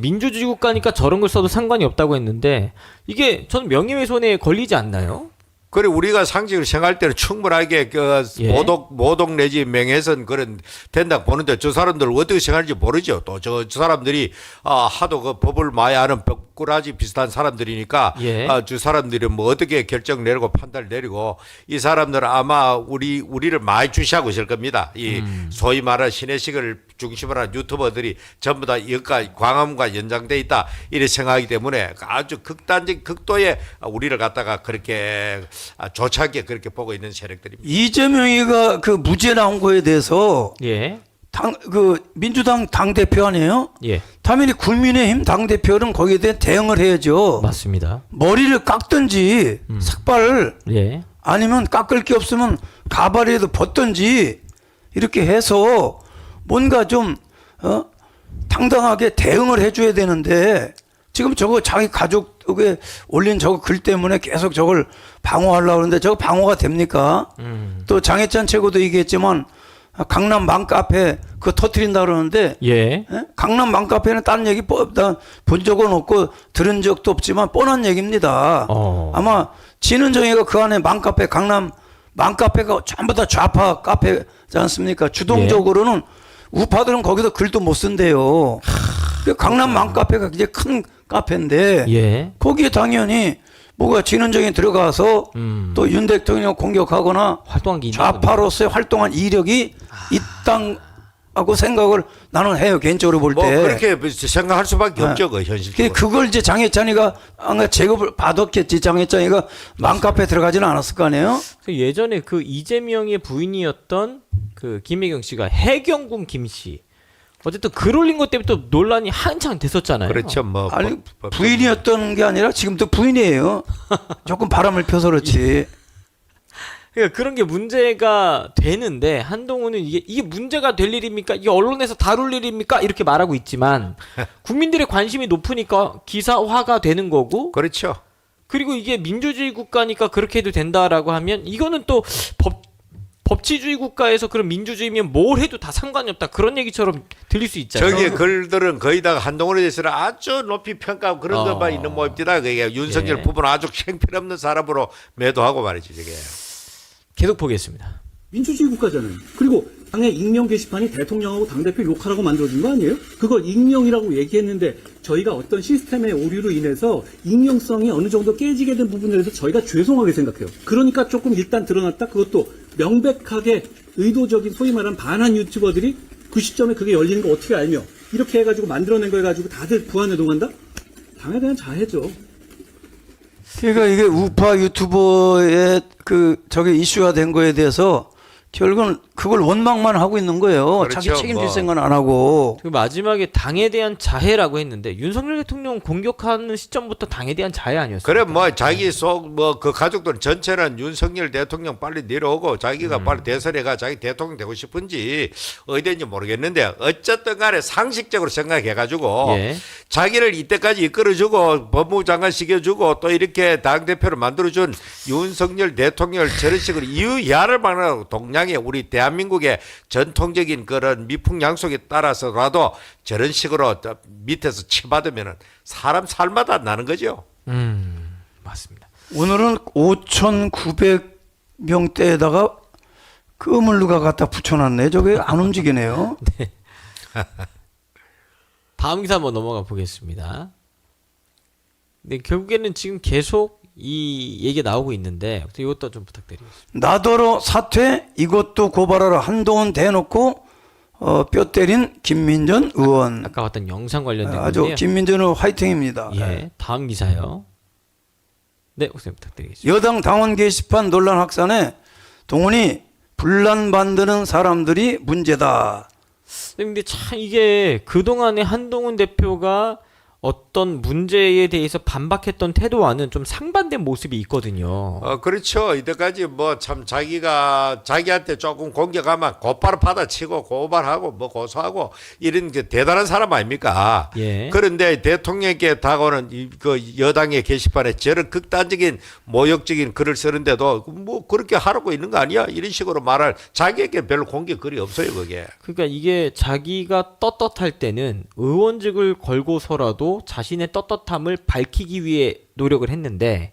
민주주의 국가니까 저런 걸 써도 상관이 없다고 했는데 이게 저는 명예훼손에 걸리지 않나요? 그래 우리가 상식을 생각할 때는 충분하게 그 예. 모독 내지 명예훼손 그런 된다 보는데 저 사람들 어떻게 생각할지 모르죠. 또 저 사람들이 하도 그 법을 많이 아는 벽꾸라지 비슷한 사람들이니까 예. 저 사람들이 뭐 어떻게 결정 내리고 판단을 내리고 이 사람들은 아마 우리를 많이 주시하고 있을 겁니다. 이 소위 말하는 신의식을 중심으로 한 유튜버들이 전부 다 여기가 광화문과 연장돼 있다 이렇게 생각하기 때문에 아주 극단적 극도의 우리를 갖다가 그렇게 조차게 그렇게 보고 있는 세력들입니다. 이재명이가 그 무죄 나온 거에 대해서 예. 민주당 당 대표 아니에요? 예. 당연히 국민의힘 당 대표는 거기에 대해 대응을 해야죠. 맞습니다. 머리를 깎든지 삭발을 예. 아니면 깎을 게 없으면 가발이라도 벗든지 이렇게 해서 뭔가 좀 당당하게 대응을 해줘야 되는데 지금 저거 자기 가족에 올린 저거 글 때문에 계속 저걸 방어하려고 하는데 저거 방어가 됩니까? 또 장혜찬 최고도 얘기했지만 강남 맘카페 그거 터뜨린다 그러는데 예. 예? 강남 맘카페는 딴 얘기 본 적은 없고 들은 적도 없지만 뻔한 얘기입니다. 아마 진은정이가 그 안에 맘카페 강남 맘카페가 전부 다 좌파 카페지 않습니까? 주동적으로는 우파들은 거기서 글도 못 쓴대요. 강남 맘카페가 굉장히 큰 카페인데 예. 거기에 당연히 뭐가 진은정이 들어가서 또 윤 대통령 공격하거나 활동한 게 있는 좌파로서의 활동한 이력이 있다고 생각을 나는 해요. 개인적으로 볼 때. 뭐 그렇게 생각할 수밖에 없죠. 그 현실적으로. 그걸 이제 장혜찬이가 아마 제급을 받았겠지. 장혜찬이가 맘카페 들어가지는 않았을 거 아니에요? 예전에 그 이재명의 부인이었던 그 김혜경 씨가 해경군 김 씨. 어쨌든 글 올린 것 때문에 또 논란이 한창 됐었잖아요. 그렇죠. 뭐 아니 부인이었던 게 아니라 지금도 부인이에요. 조금 바람을 펴서 그렇지. 그러니까 그런 게 문제가 되는데 한동훈은 이게 문제가 될 일입니까? 이게 언론에서 다룰 일입니까? 이렇게 말하고 있지만 국민들의 관심이 높으니까 기사화가 되는 거고. 그렇죠. 그리고 이게 민주주의 국가니까 그렇게 해도 된다라고 하면 이거는 또 법치주의 국가에서 그런 민주주의면 뭘 해도 다 상관이 없다 그런 얘기처럼 들릴 수 있잖아요. 저기 글들은 거의 다 한동훈에 대해서는 아주 높이 평가하고 그런 것만 있는 모입니다. 그게 윤석열 예. 부분은 아주 형편없는 사람으로 매도하고 말이죠. 저게. 계속 보겠습니다. 민주주의 국가잖아요. 그리고 당의 익명 게시판이 대통령하고 당대표 욕하라고 만들어진 거 아니에요? 그걸 익명이라고 얘기했는데 저희가 어떤 시스템의 오류로 인해서 익명성이 어느 정도 깨지게 된 부분에 대해서 저희가 죄송하게 생각해요. 그러니까 조금 일단 드러났다. 그것도 명백하게 의도적인 소위 말하는 반한 유튜버들이 그 시점에 그게 열리는 거 어떻게 알며 이렇게 해가지고 만들어낸 거 해가지고 다들 부안해동한다? 당에 대한 자해죠. 그러니까 이게 우파 유튜버의 저게 이슈가 된 거에 대해서 결국은 그걸 원망만 하고 있는 거예요. 그렇죠, 자기 책임질 뭐. 생각은 안 하고. 그 마지막에 당에 대한 자해라고 했는데 윤석열 대통령 공격하는 시점부터 당에 대한 자해 아니었어요? 그래 뭐 자기 속 뭐 그 가족들 전체는 윤석열 대통령 빨리 내려오고 자기가 빨리 대선에가 자기 대통령 되고 싶은지 어디인지 모르겠는데 어쨌든 간에 상식적으로 생각해가지고 예. 자기를 이때까지 이끌어주고 법무부 장관 시켜주고 또 이렇게 당대표를 만들어준 윤석열 대통령을 저런 식으로 이유야를 막는 동양의 우리 대한민국의 전통적인 그런 미풍양속에 따라서라도 저런 식으로 밑에서 치받으면 사람 살마다 나는 거죠. 맞습니다. 오늘은 5,900명대에다가 끔을 누가 갖다 붙여놨네. 저게 안 움직이네요. 다음 기사 한번 넘어가 보겠습니다. 근데 결국에는 지금 계속 이 얘기가 나오고 있는데 이것도 좀 부탁드리겠습니다. 나더러 사퇴 이것도 고발하라 한동훈 대놓고 뼈 때린 김민전 의원. 아까 봤던 영상 관련된 아주 건데요. 김민전 의원 화이팅입니다. 예, 다음 기사요. 네, 혹시 부탁드리겠습니다. 여당 당원 게시판 논란 확산에 동훈이 분란 만드는 사람들이 문제다. 근데 참 이게 그동안에 한동훈 대표가 어떤 문제에 대해서 반박했던 태도와는 좀 상반된 모습이 있거든요. 그렇죠. 이때까지 뭐 참 자기가 자기한테 조금 공격하면 곧바로 받아치고 고발하고 뭐 고소하고 이런 게 대단한 사람 아닙니까? 예. 그런데 대통령께 다가오는 그 여당의 게시판에 저런 극단적인 모욕적인 글을 쓰는데도 뭐 그렇게 하라고 있는 거 아니야? 이런 식으로 말할 자기에게 별로 공격글이 없어요, 그게. 그러니까 이게 자기가 떳떳할 때는 의원직을 걸고서라도 자신의 떳떳함을 밝히기 위해 노력을 했는데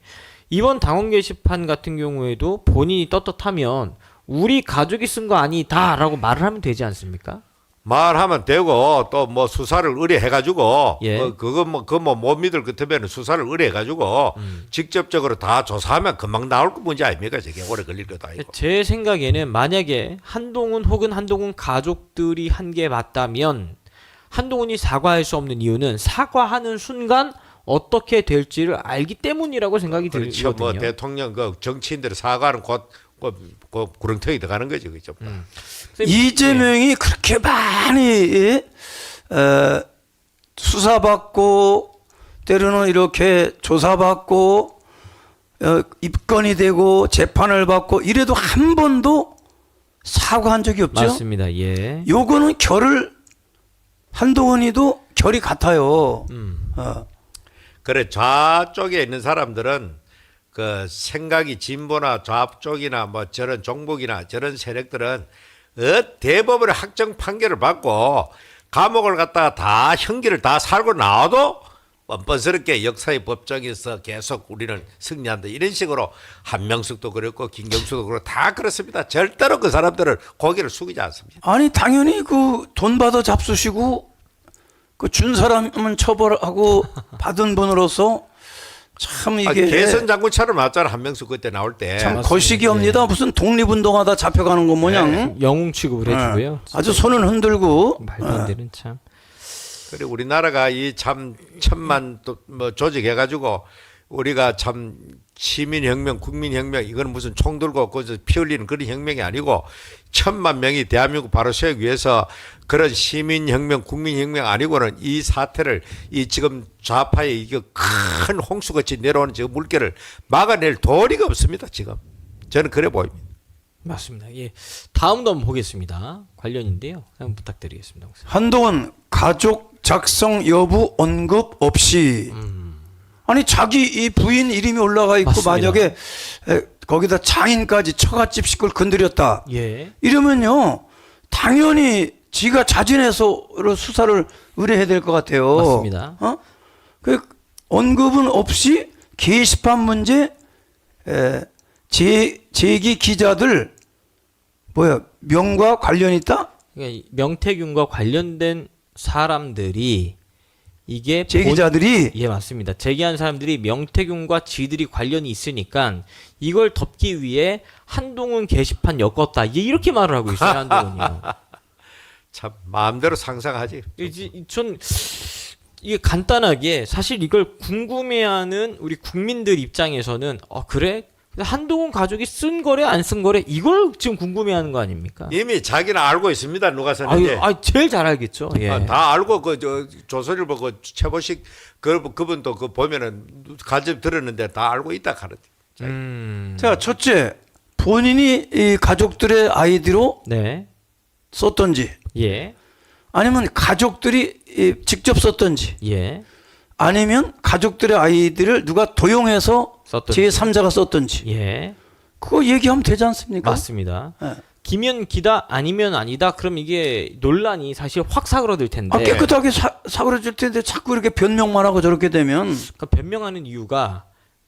이번 당원 게시판 같은 경우에도 본인이 떳떳하면 우리 가족이 쓴 거 아니다라고 말을 하면 되지 않습니까? 말하면 되고 또 뭐 수사를 의뢰해가지고 예. 그거 뭐 못 믿을 것 같으면 수사를 의뢰해가지고 직접적으로 다 조사하면 금방 나올 거 문제 아닙니까? 저게 오래 걸릴 것도 아니고. 제 생각에는 만약에 한동훈 혹은 한동훈 가족들이 한 게 맞다면 한동훈이 사과할 수 없는 이유는 사과하는 순간 어떻게 될지를 알기 때문이라고 생각이 그렇죠. 들거든요. 뭐 대통령 그 정치인들이 사과는 곧 구렁텅이 들어가는 거죠, 그죠? 이재명이 그렇게 많이 수사받고 때로는 이렇게 조사받고 입건이 되고 재판을 받고 이래도 한 번도 사과한 적이 없죠. 맞습니다. 예. 요거는 결을 한동훈이도 결이 같아요. 그래 좌쪽에 있는 사람들은 그 생각이 진보나 좌쪽이나 뭐 저런 종북이나 저런 세력들은 대법원의 확정 판결을 받고 감옥을 갔다가 다 형기를 다 살고 나와도 뻔뻔스럽게 역사의 법정에서 계속 우리는 승리한다 이런 식으로 한명숙도 그랬고 김경수도 그렇고 다 그렇습니다. 절대로 그 사람들은 고개를 숙이지 않습니다. 아니 당연히 그 돈 받아 잡수시고 그 준 사람은 처벌하고 받은 분으로서 참 이게 개선 장군처럼 나왔잖아 한명숙 그때 나올 때. 참 맞습니다. 거시기합니다. 무슨 독립운동하다 잡혀가는 것 모양. 영웅 취급을 해주고요. 아주 손은 흔들고. 말도 안 되는 참. 그리고 우리나라가 이 참 천만 또 뭐 조직해가지고 우리가 참 시민혁명, 국민혁명 이거는 무슨 총 들고 거기서 피 흘리는 그런 혁명이 아니고 1,000만 명이 대한민국 바로 세우기 위해서 그런 시민혁명, 국민혁명 아니고는 이 사태를 이 지금 좌파의 이거 큰 홍수같이 내려오는 저 물결을 막아낼 도리가 없습니다. 지금 저는 그래 보입니다. 맞습니다. 예. 다음도 한번 보겠습니다. 관련인데요. 한번 부탁드리겠습니다. 한동훈 가족 작성 여부 언급 없이. 아니 자기 이 부인 이름이 올라가 있고 맞습니다. 만약에 거기다 장인까지 처갓집 식구를 건드렸다. 예. 이러면요 당연히 지가 자진해서 수사를 의뢰해야 될 것 같아요. 맞습니다. 그 언급은 없이 게시판 문제 제기 기자들 뭐야 명과 관련 있다? 그러니까 명태균과 관련된 사람들이 이게 제기자들이 예, 맞습니다. 제기한 사람들이 명태균과 지들이 관련이 있으니까 이걸 덮기 위해 한동훈 게시판 엮었다. 이렇게 말을 하고 있어요, 한동훈이요. 참 마음대로 상상하지. 전 이게 간단하게 사실 이걸 궁금해하는 우리 국민들 입장에서는 그래? 한동훈 가족이 쓴 거래 안 쓴 거래 이걸 지금 궁금해하는 거 아닙니까? 이미 자기는 알고 있습니다. 누가 썼는지. 제일 잘 알겠죠. 예. 다 알고 조선일보 최보식 그분도 보면은 간접 들었는데 다 알고 있다 하는데. 자, 첫째, 본인이 이 가족들의 아이디로 네. 썼던지, 예. 아니면 가족들이 직접 썼던지, 예. 아니면 가족들의 아이들을 누가 도용해서 썼던지. 제3자가 썼던지, 예. 그거 얘기하면 되지 않습니까? 맞습니다. 예. 기면 기다 아니면 아니다. 그럼 이게 논란이 사실 확 사그러들 텐데. 깨끗하게 사그러질 텐데 자꾸 이렇게 변명만 하고 저렇게 되면 그러니까 변명하는 이유가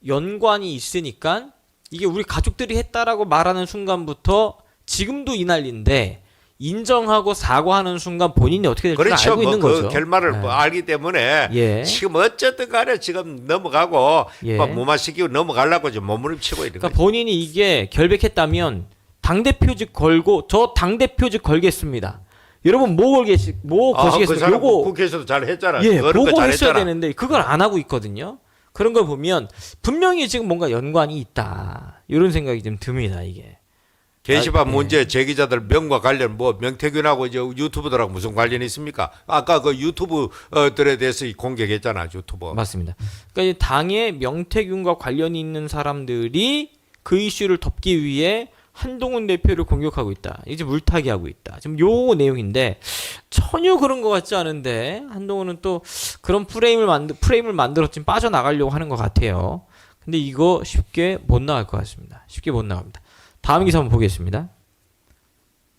연관이 있으니까 이게 우리 가족들이 했다라고 말하는 순간부터 지금도 이 난리인데 인정하고 사과하는 순간 본인이 어떻게 될지 그렇죠. 알고 있는 거죠. 결말을 네. 알기 때문에 예. 지금 어쨌든 간에 지금 넘어가고 예. 무마시키고 넘어가려고 지금 몸부림치고 있는 그러니까 거죠. 본인이 이게 결백했다면 당대표직 걸고 저 당대표직 걸겠습니다. 여러분 뭐 그 거시겠습니까? 사람 요거 국회에서도 잘 했잖아. 예, 그런 거 보고 했어야 잘했잖아. 되는데 그걸 안 하고 있거든요. 그런 걸 보면 분명히 지금 뭔가 연관이 있다. 이런 생각이 좀 듭니다, 이게. 게시판 예. 문제 제기자들 명과 관련 명태균하고 이제 유튜브들하고 무슨 관련이 있습니까? 아까 그 유튜브들에 대해서 공격했잖아, 유튜버. 맞습니다. 그러니까 이 당의 명태균과 관련이 있는 사람들이 그 이슈를 덮기 위해 한동훈 대표를 공격하고 있다. 이제 물타기 하고 있다. 지금 요 내용인데 전혀 그런 것 같지 않은데 한동훈은 또 그런 프레임을 만들어 지금 빠져나가려고 하는 것 같아요. 근데 이거 쉽게 못 나갈 것 같습니다. 쉽게 못 나갑니다. 다음 기사 한번 보겠습니다.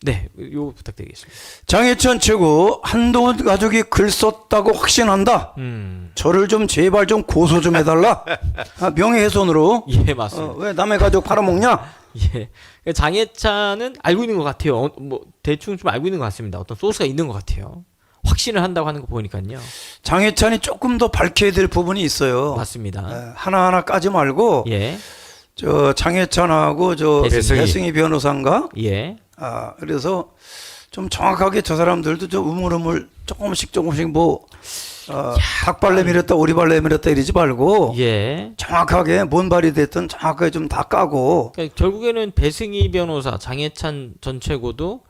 네, 요거 부탁드리겠습니다. 장해찬 최고 한동훈 가족이 글 썼다고 확신한다. 저를 좀 제발 좀 고소 좀 해달라. 명예훼손으로. 예, 맞습니다. 왜 남의 가족 팔아먹냐? 예. 장해찬은 알고 있는 것 같아요. 뭐 대충 좀 알고 있는 것 같습니다. 어떤 소스가 있는 것 같아요. 확신을 한다고 하는 거 보니까요. 장해찬이 조금 더 밝혀야 될 부분이 있어요. 맞습니다. 하나하나 까지 말고 예. 저 장해찬하고 저 배승희 변호사인가? 예. 그래서 좀 정확하게 저 사람들도 좀 우물우물 조금씩 뭐 닭발레 밀었다 오리발레 밀었다 이러지 말고 예. 정확하게 뭔 발이 됐든 정확하게 좀 다 까고. 그러니까 결국에는 배승희 변호사, 장해찬 전 최고도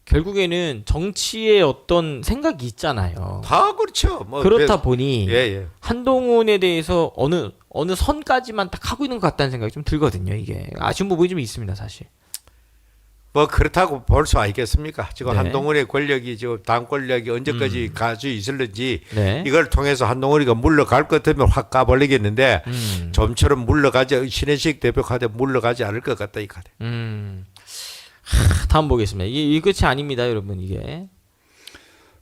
결국에는 정치에 어떤 생각이 있잖아요. 다 그렇죠. 그렇다 보니 예. 한동훈에 대해서 어느 선까지만 딱 하고 있는 것 같다는 생각이 좀 들거든요. 이게 아쉬운 부분이 좀 있습니다, 사실. 뭐 그렇다고 볼 수 있겠습니까? 지금 네. 한동훈의 권력이 지금 당 권력이 언제까지 가지고 있을는지 네. 이걸 통해서 한동훈이가 물러갈 것 같으면 확 까버리겠는데 좀처럼 물러가지 신혜식 대표 카드 물러가지 않을 것 같다 이 카드. 다음 보겠습니다. 이게 끝이 아닙니다, 여러분. 이게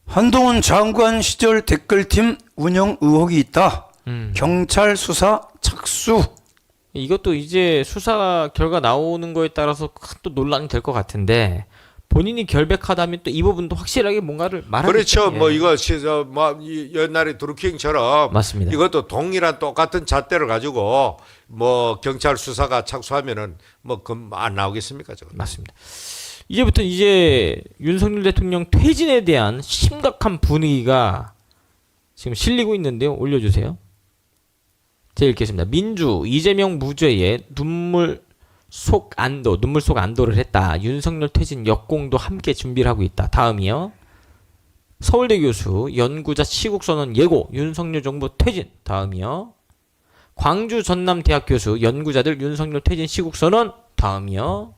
한동훈 장관 시절 댓글팀 운영 의혹이 있다. 경찰 수사 착수. 이것도 이제 수사 결과 나오는 거에 따라서 또 논란이 될 것 같은데 본인이 결백하다면 또 이 부분도 확실하게 뭔가를 말하겠죠. 그렇죠. 예. 뭐 이거 옛날에 드루킹처럼 맞습니다. 이것도 동일한 똑같은 잣대를 가지고 뭐 경찰 수사가 착수하면은 뭐 안 나오겠습니까, 저거. 맞습니다. 이제부터 이제 윤석열 대통령 퇴진에 대한 심각한 분위기가 지금 실리고 있는데요. 올려주세요. 제가 읽겠습니다. 민주 이재명 무죄에 눈물 속 안도를 했다. 윤석열 퇴진 역공도 함께 준비를 하고 있다. 다음이요. 서울대 교수 연구자 치국 선언 예고 윤석열 정부 퇴진. 다음이요. 광주 전남대학 교수 연구자들 윤석열 퇴진 시국 선언. 다음이요.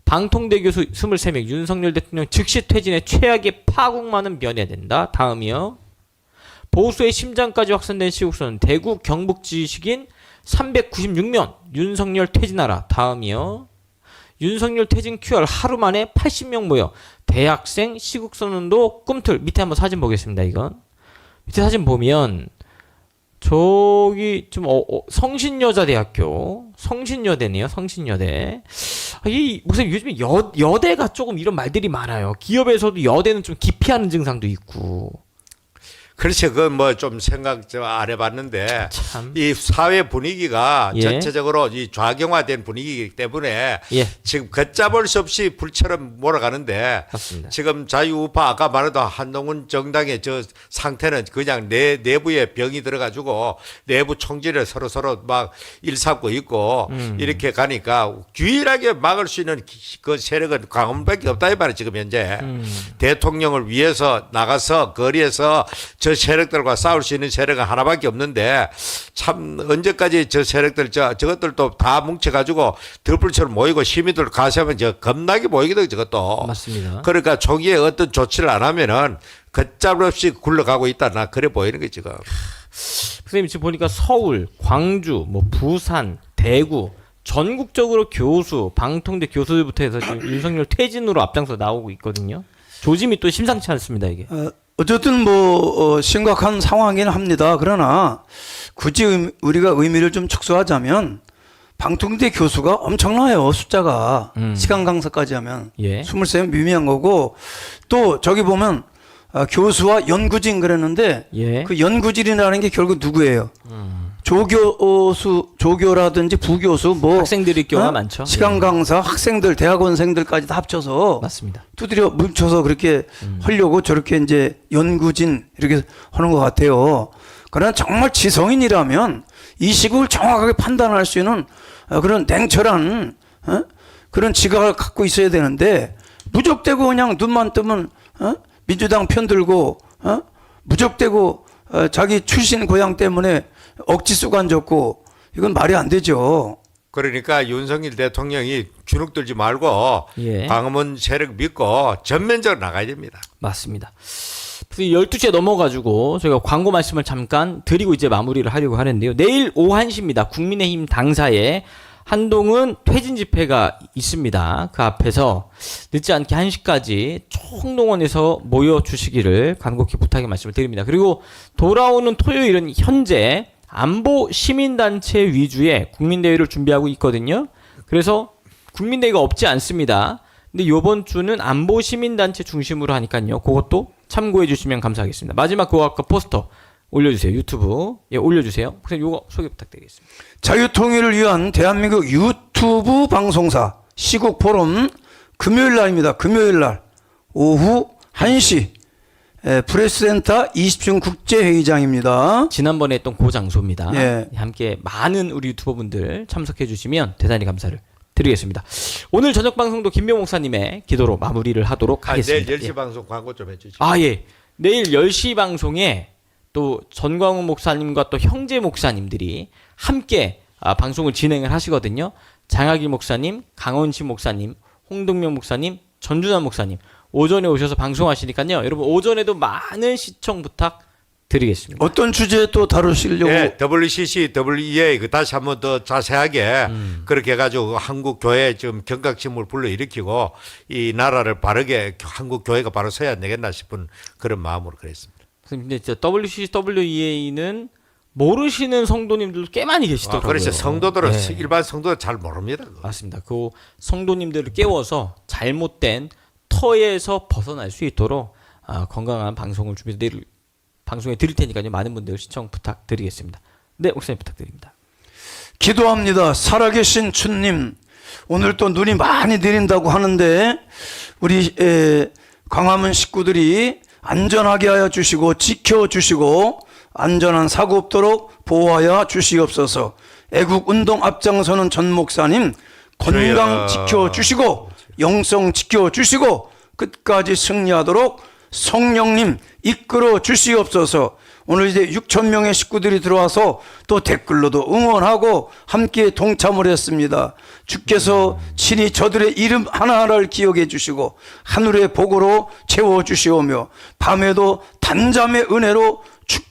방통대 교수 23명 윤석열 대통령 즉시 퇴진에 최악의 파국만은 면해야 된다. 다음이요. 보수의 심장까지 확산된 시국선언 대구 경북 지식인 396명 윤석열 퇴진하라. 다음이요. 윤석열 퇴진 QR 하루 만에 80명 모여 대학생 시국선언도 꿈틀. 밑에 한번 사진 보겠습니다. 이건 밑에 사진 보면 저기 좀 성신여자대학교 성신여대네요. 성신여대. 이 무슨 요즘에 여대가 조금 이런 말들이 많아요. 기업에서도 여대는 좀 기피하는 증상도 있고. 그렇죠. 그건 뭐 좀 생각 좀 안 해봤는데 참. 이 사회 분위기가 예. 전체적으로 이 좌경화된 분위기이기 때문에 예. 지금 걷잡을 수 없이 불처럼 몰아가는데 맞습니다. 지금 자유우파 아까 말했던 한동훈 정당의 저 상태는 그냥 내부에 병이 들어가지고 내부 총질을 서로 막 일삼고 있고 이렇게 가니까 유일하게 막을 수 있는 그 세력은 광화문밖에 없다 이 말이에요. 지금 현재 대통령을 위해서 나가서 거리에서 저 세력들과 싸울 수 있는 세력은 하나밖에 없는데 참 언제까지 저 세력들 저것들도 다 뭉쳐가지고 들불처럼 모이고 시민들 가세하면 저 겁나게 모이거든 저것도. 맞습니다. 그러니까 초기에 어떤 조치를 안 하면은 걷잡을 없이 굴러가고 있다. 나 그래 보이는 게 지금. 선생님 지금 보니까 서울, 광주, 뭐 부산, 대구 전국적으로 교수, 방통대 교수들부터 해서 지금 윤석열 퇴진으로 앞장서 나오고 있거든요. 조짐이 또 심상치 않습니다 이게. 어쨌든 심각한 상황이긴 합니다. 그러나 굳이 우리가 의미를 좀 축소하자면 방통대 교수가 엄청나요. 숫자가 시간 강사까지 하면 예. 23명 미미한 거고 또 저기 보면 교수와 연구진 그랬는데 예. 그 연구진이라는 게 결국 누구예요? 조교라든지 부교수 뭐 학생들이 경우가 많죠. 시간 예. 강사, 학생들, 대학원생들까지 다 합쳐서 맞습니다. 두드려 뭉쳐서 그렇게 하려고 저렇게 이제 연구진 이렇게 하는 것 같아요. 그러나 정말 지성인이라면 이 시국을 정확하게 판단할 수 있는 그런 냉철한 그런 지각을 갖고 있어야 되는데 무적대고 그냥 눈만 뜨면 민주당 편들고 무적대고 자기 출신 고향 때문에 억지 쏘고 앉았고 이건 말이 안 되죠. 그러니까 윤석열 대통령이 주눅들지 말고 예. 광화문 세력 믿고 전면적으로 나가야 됩니다. 맞습니다. 12시에 넘어가지고 저희가 광고 말씀을 잠깐 드리고 이제 마무리를 하려고 하는데요. 내일 오후 1시입니다. 국민의힘 당사에 한동훈 퇴진 집회가 있습니다. 그 앞에서 늦지 않게 1시까지 총동원해서 모여주시기를 간곡히 부탁의 말씀을 드립니다. 그리고 돌아오는 토요일은 현재 안보 시민단체 위주의 국민대회를 준비하고 있거든요. 그래서 국민대회가 없지 않습니다. 근데 이번 주는 안보 시민단체 중심으로 하니까요. 그것도 참고해 주시면 감사하겠습니다. 마지막 그거 아까 포스터 올려주세요. 유튜브. 예, 올려주세요. 선생님 이거 소개 부탁드리겠습니다. 자유통일을 위한 대한민국 유튜브 방송사 시국 포럼 금요일 날입니다. 금요일 날 오후 1시 프레스센터 20층 국제회의장입니다. 지난번에 했던 그 장소입니다. 예. 함께 많은 우리 유튜버분들 참석해 주시면 대단히 감사를 드리겠습니다. 오늘 저녁 방송도 김명 목사님의 기도로 마무리를 하도록 하겠습니다. 내일 10시 예. 방송 광고 좀 해주시죠. 아, 예. 내일 10시 방송에 또 전광훈 목사님과 또 형제 목사님들이 함께 방송을 진행을 하시거든요. 장학일 목사님, 강원신 목사님, 홍동명 목사님, 전준환 목사님 오전에 오셔서 방송하시니까요. 여러분 오전에도 많은 시청 부탁드리겠습니다. 어떤 주제 또 다루시려고? 네, WCC, WEA 그 다시 한번 더 자세하게 그렇게 해가지고 한국 교회 지금 경각심을 불러일으키고 이 나라를 바르게 한국 교회가 바로 서야 되겠나 싶은 그런 마음으로 그랬습니다. 근데 WCC, WEA는 모르시는 성도님들도 꽤 많이 계시더라고요. 그렇죠. 성도들은 네. 일반 성도들 잘 모릅니다. 그거. 맞습니다. 그 성도님들을 깨워서 잘못된 터에서 벗어날 수 있도록 건강한 방송을 준비해서 내일 방송에 드릴 테니까요. 많은 분들 시청 부탁드리겠습니다. 네, 목사님 부탁드립니다. 기도합니다. 살아계신 주님, 오늘 또 눈이 많이 내린다고 하는데 우리 광화문 식구들이 안전하게 하여 주시고 지켜주시고 안전한 사고 없도록 보호하여 주시옵소서. 애국운동 앞장서는 전 목사님 건강 지켜주시고 영성 지켜주시고 끝까지 승리하도록 성령님 이끌어 주시옵소서. 오늘 이제 6,000명의 식구들이 들어와서 또 댓글로도 응원하고 함께 동참을 했습니다. 주께서 친히 저들의 이름 하나하나를 기억해 주시고 하늘의 복으로 채워 주시오며 밤에도 단잠의 은혜로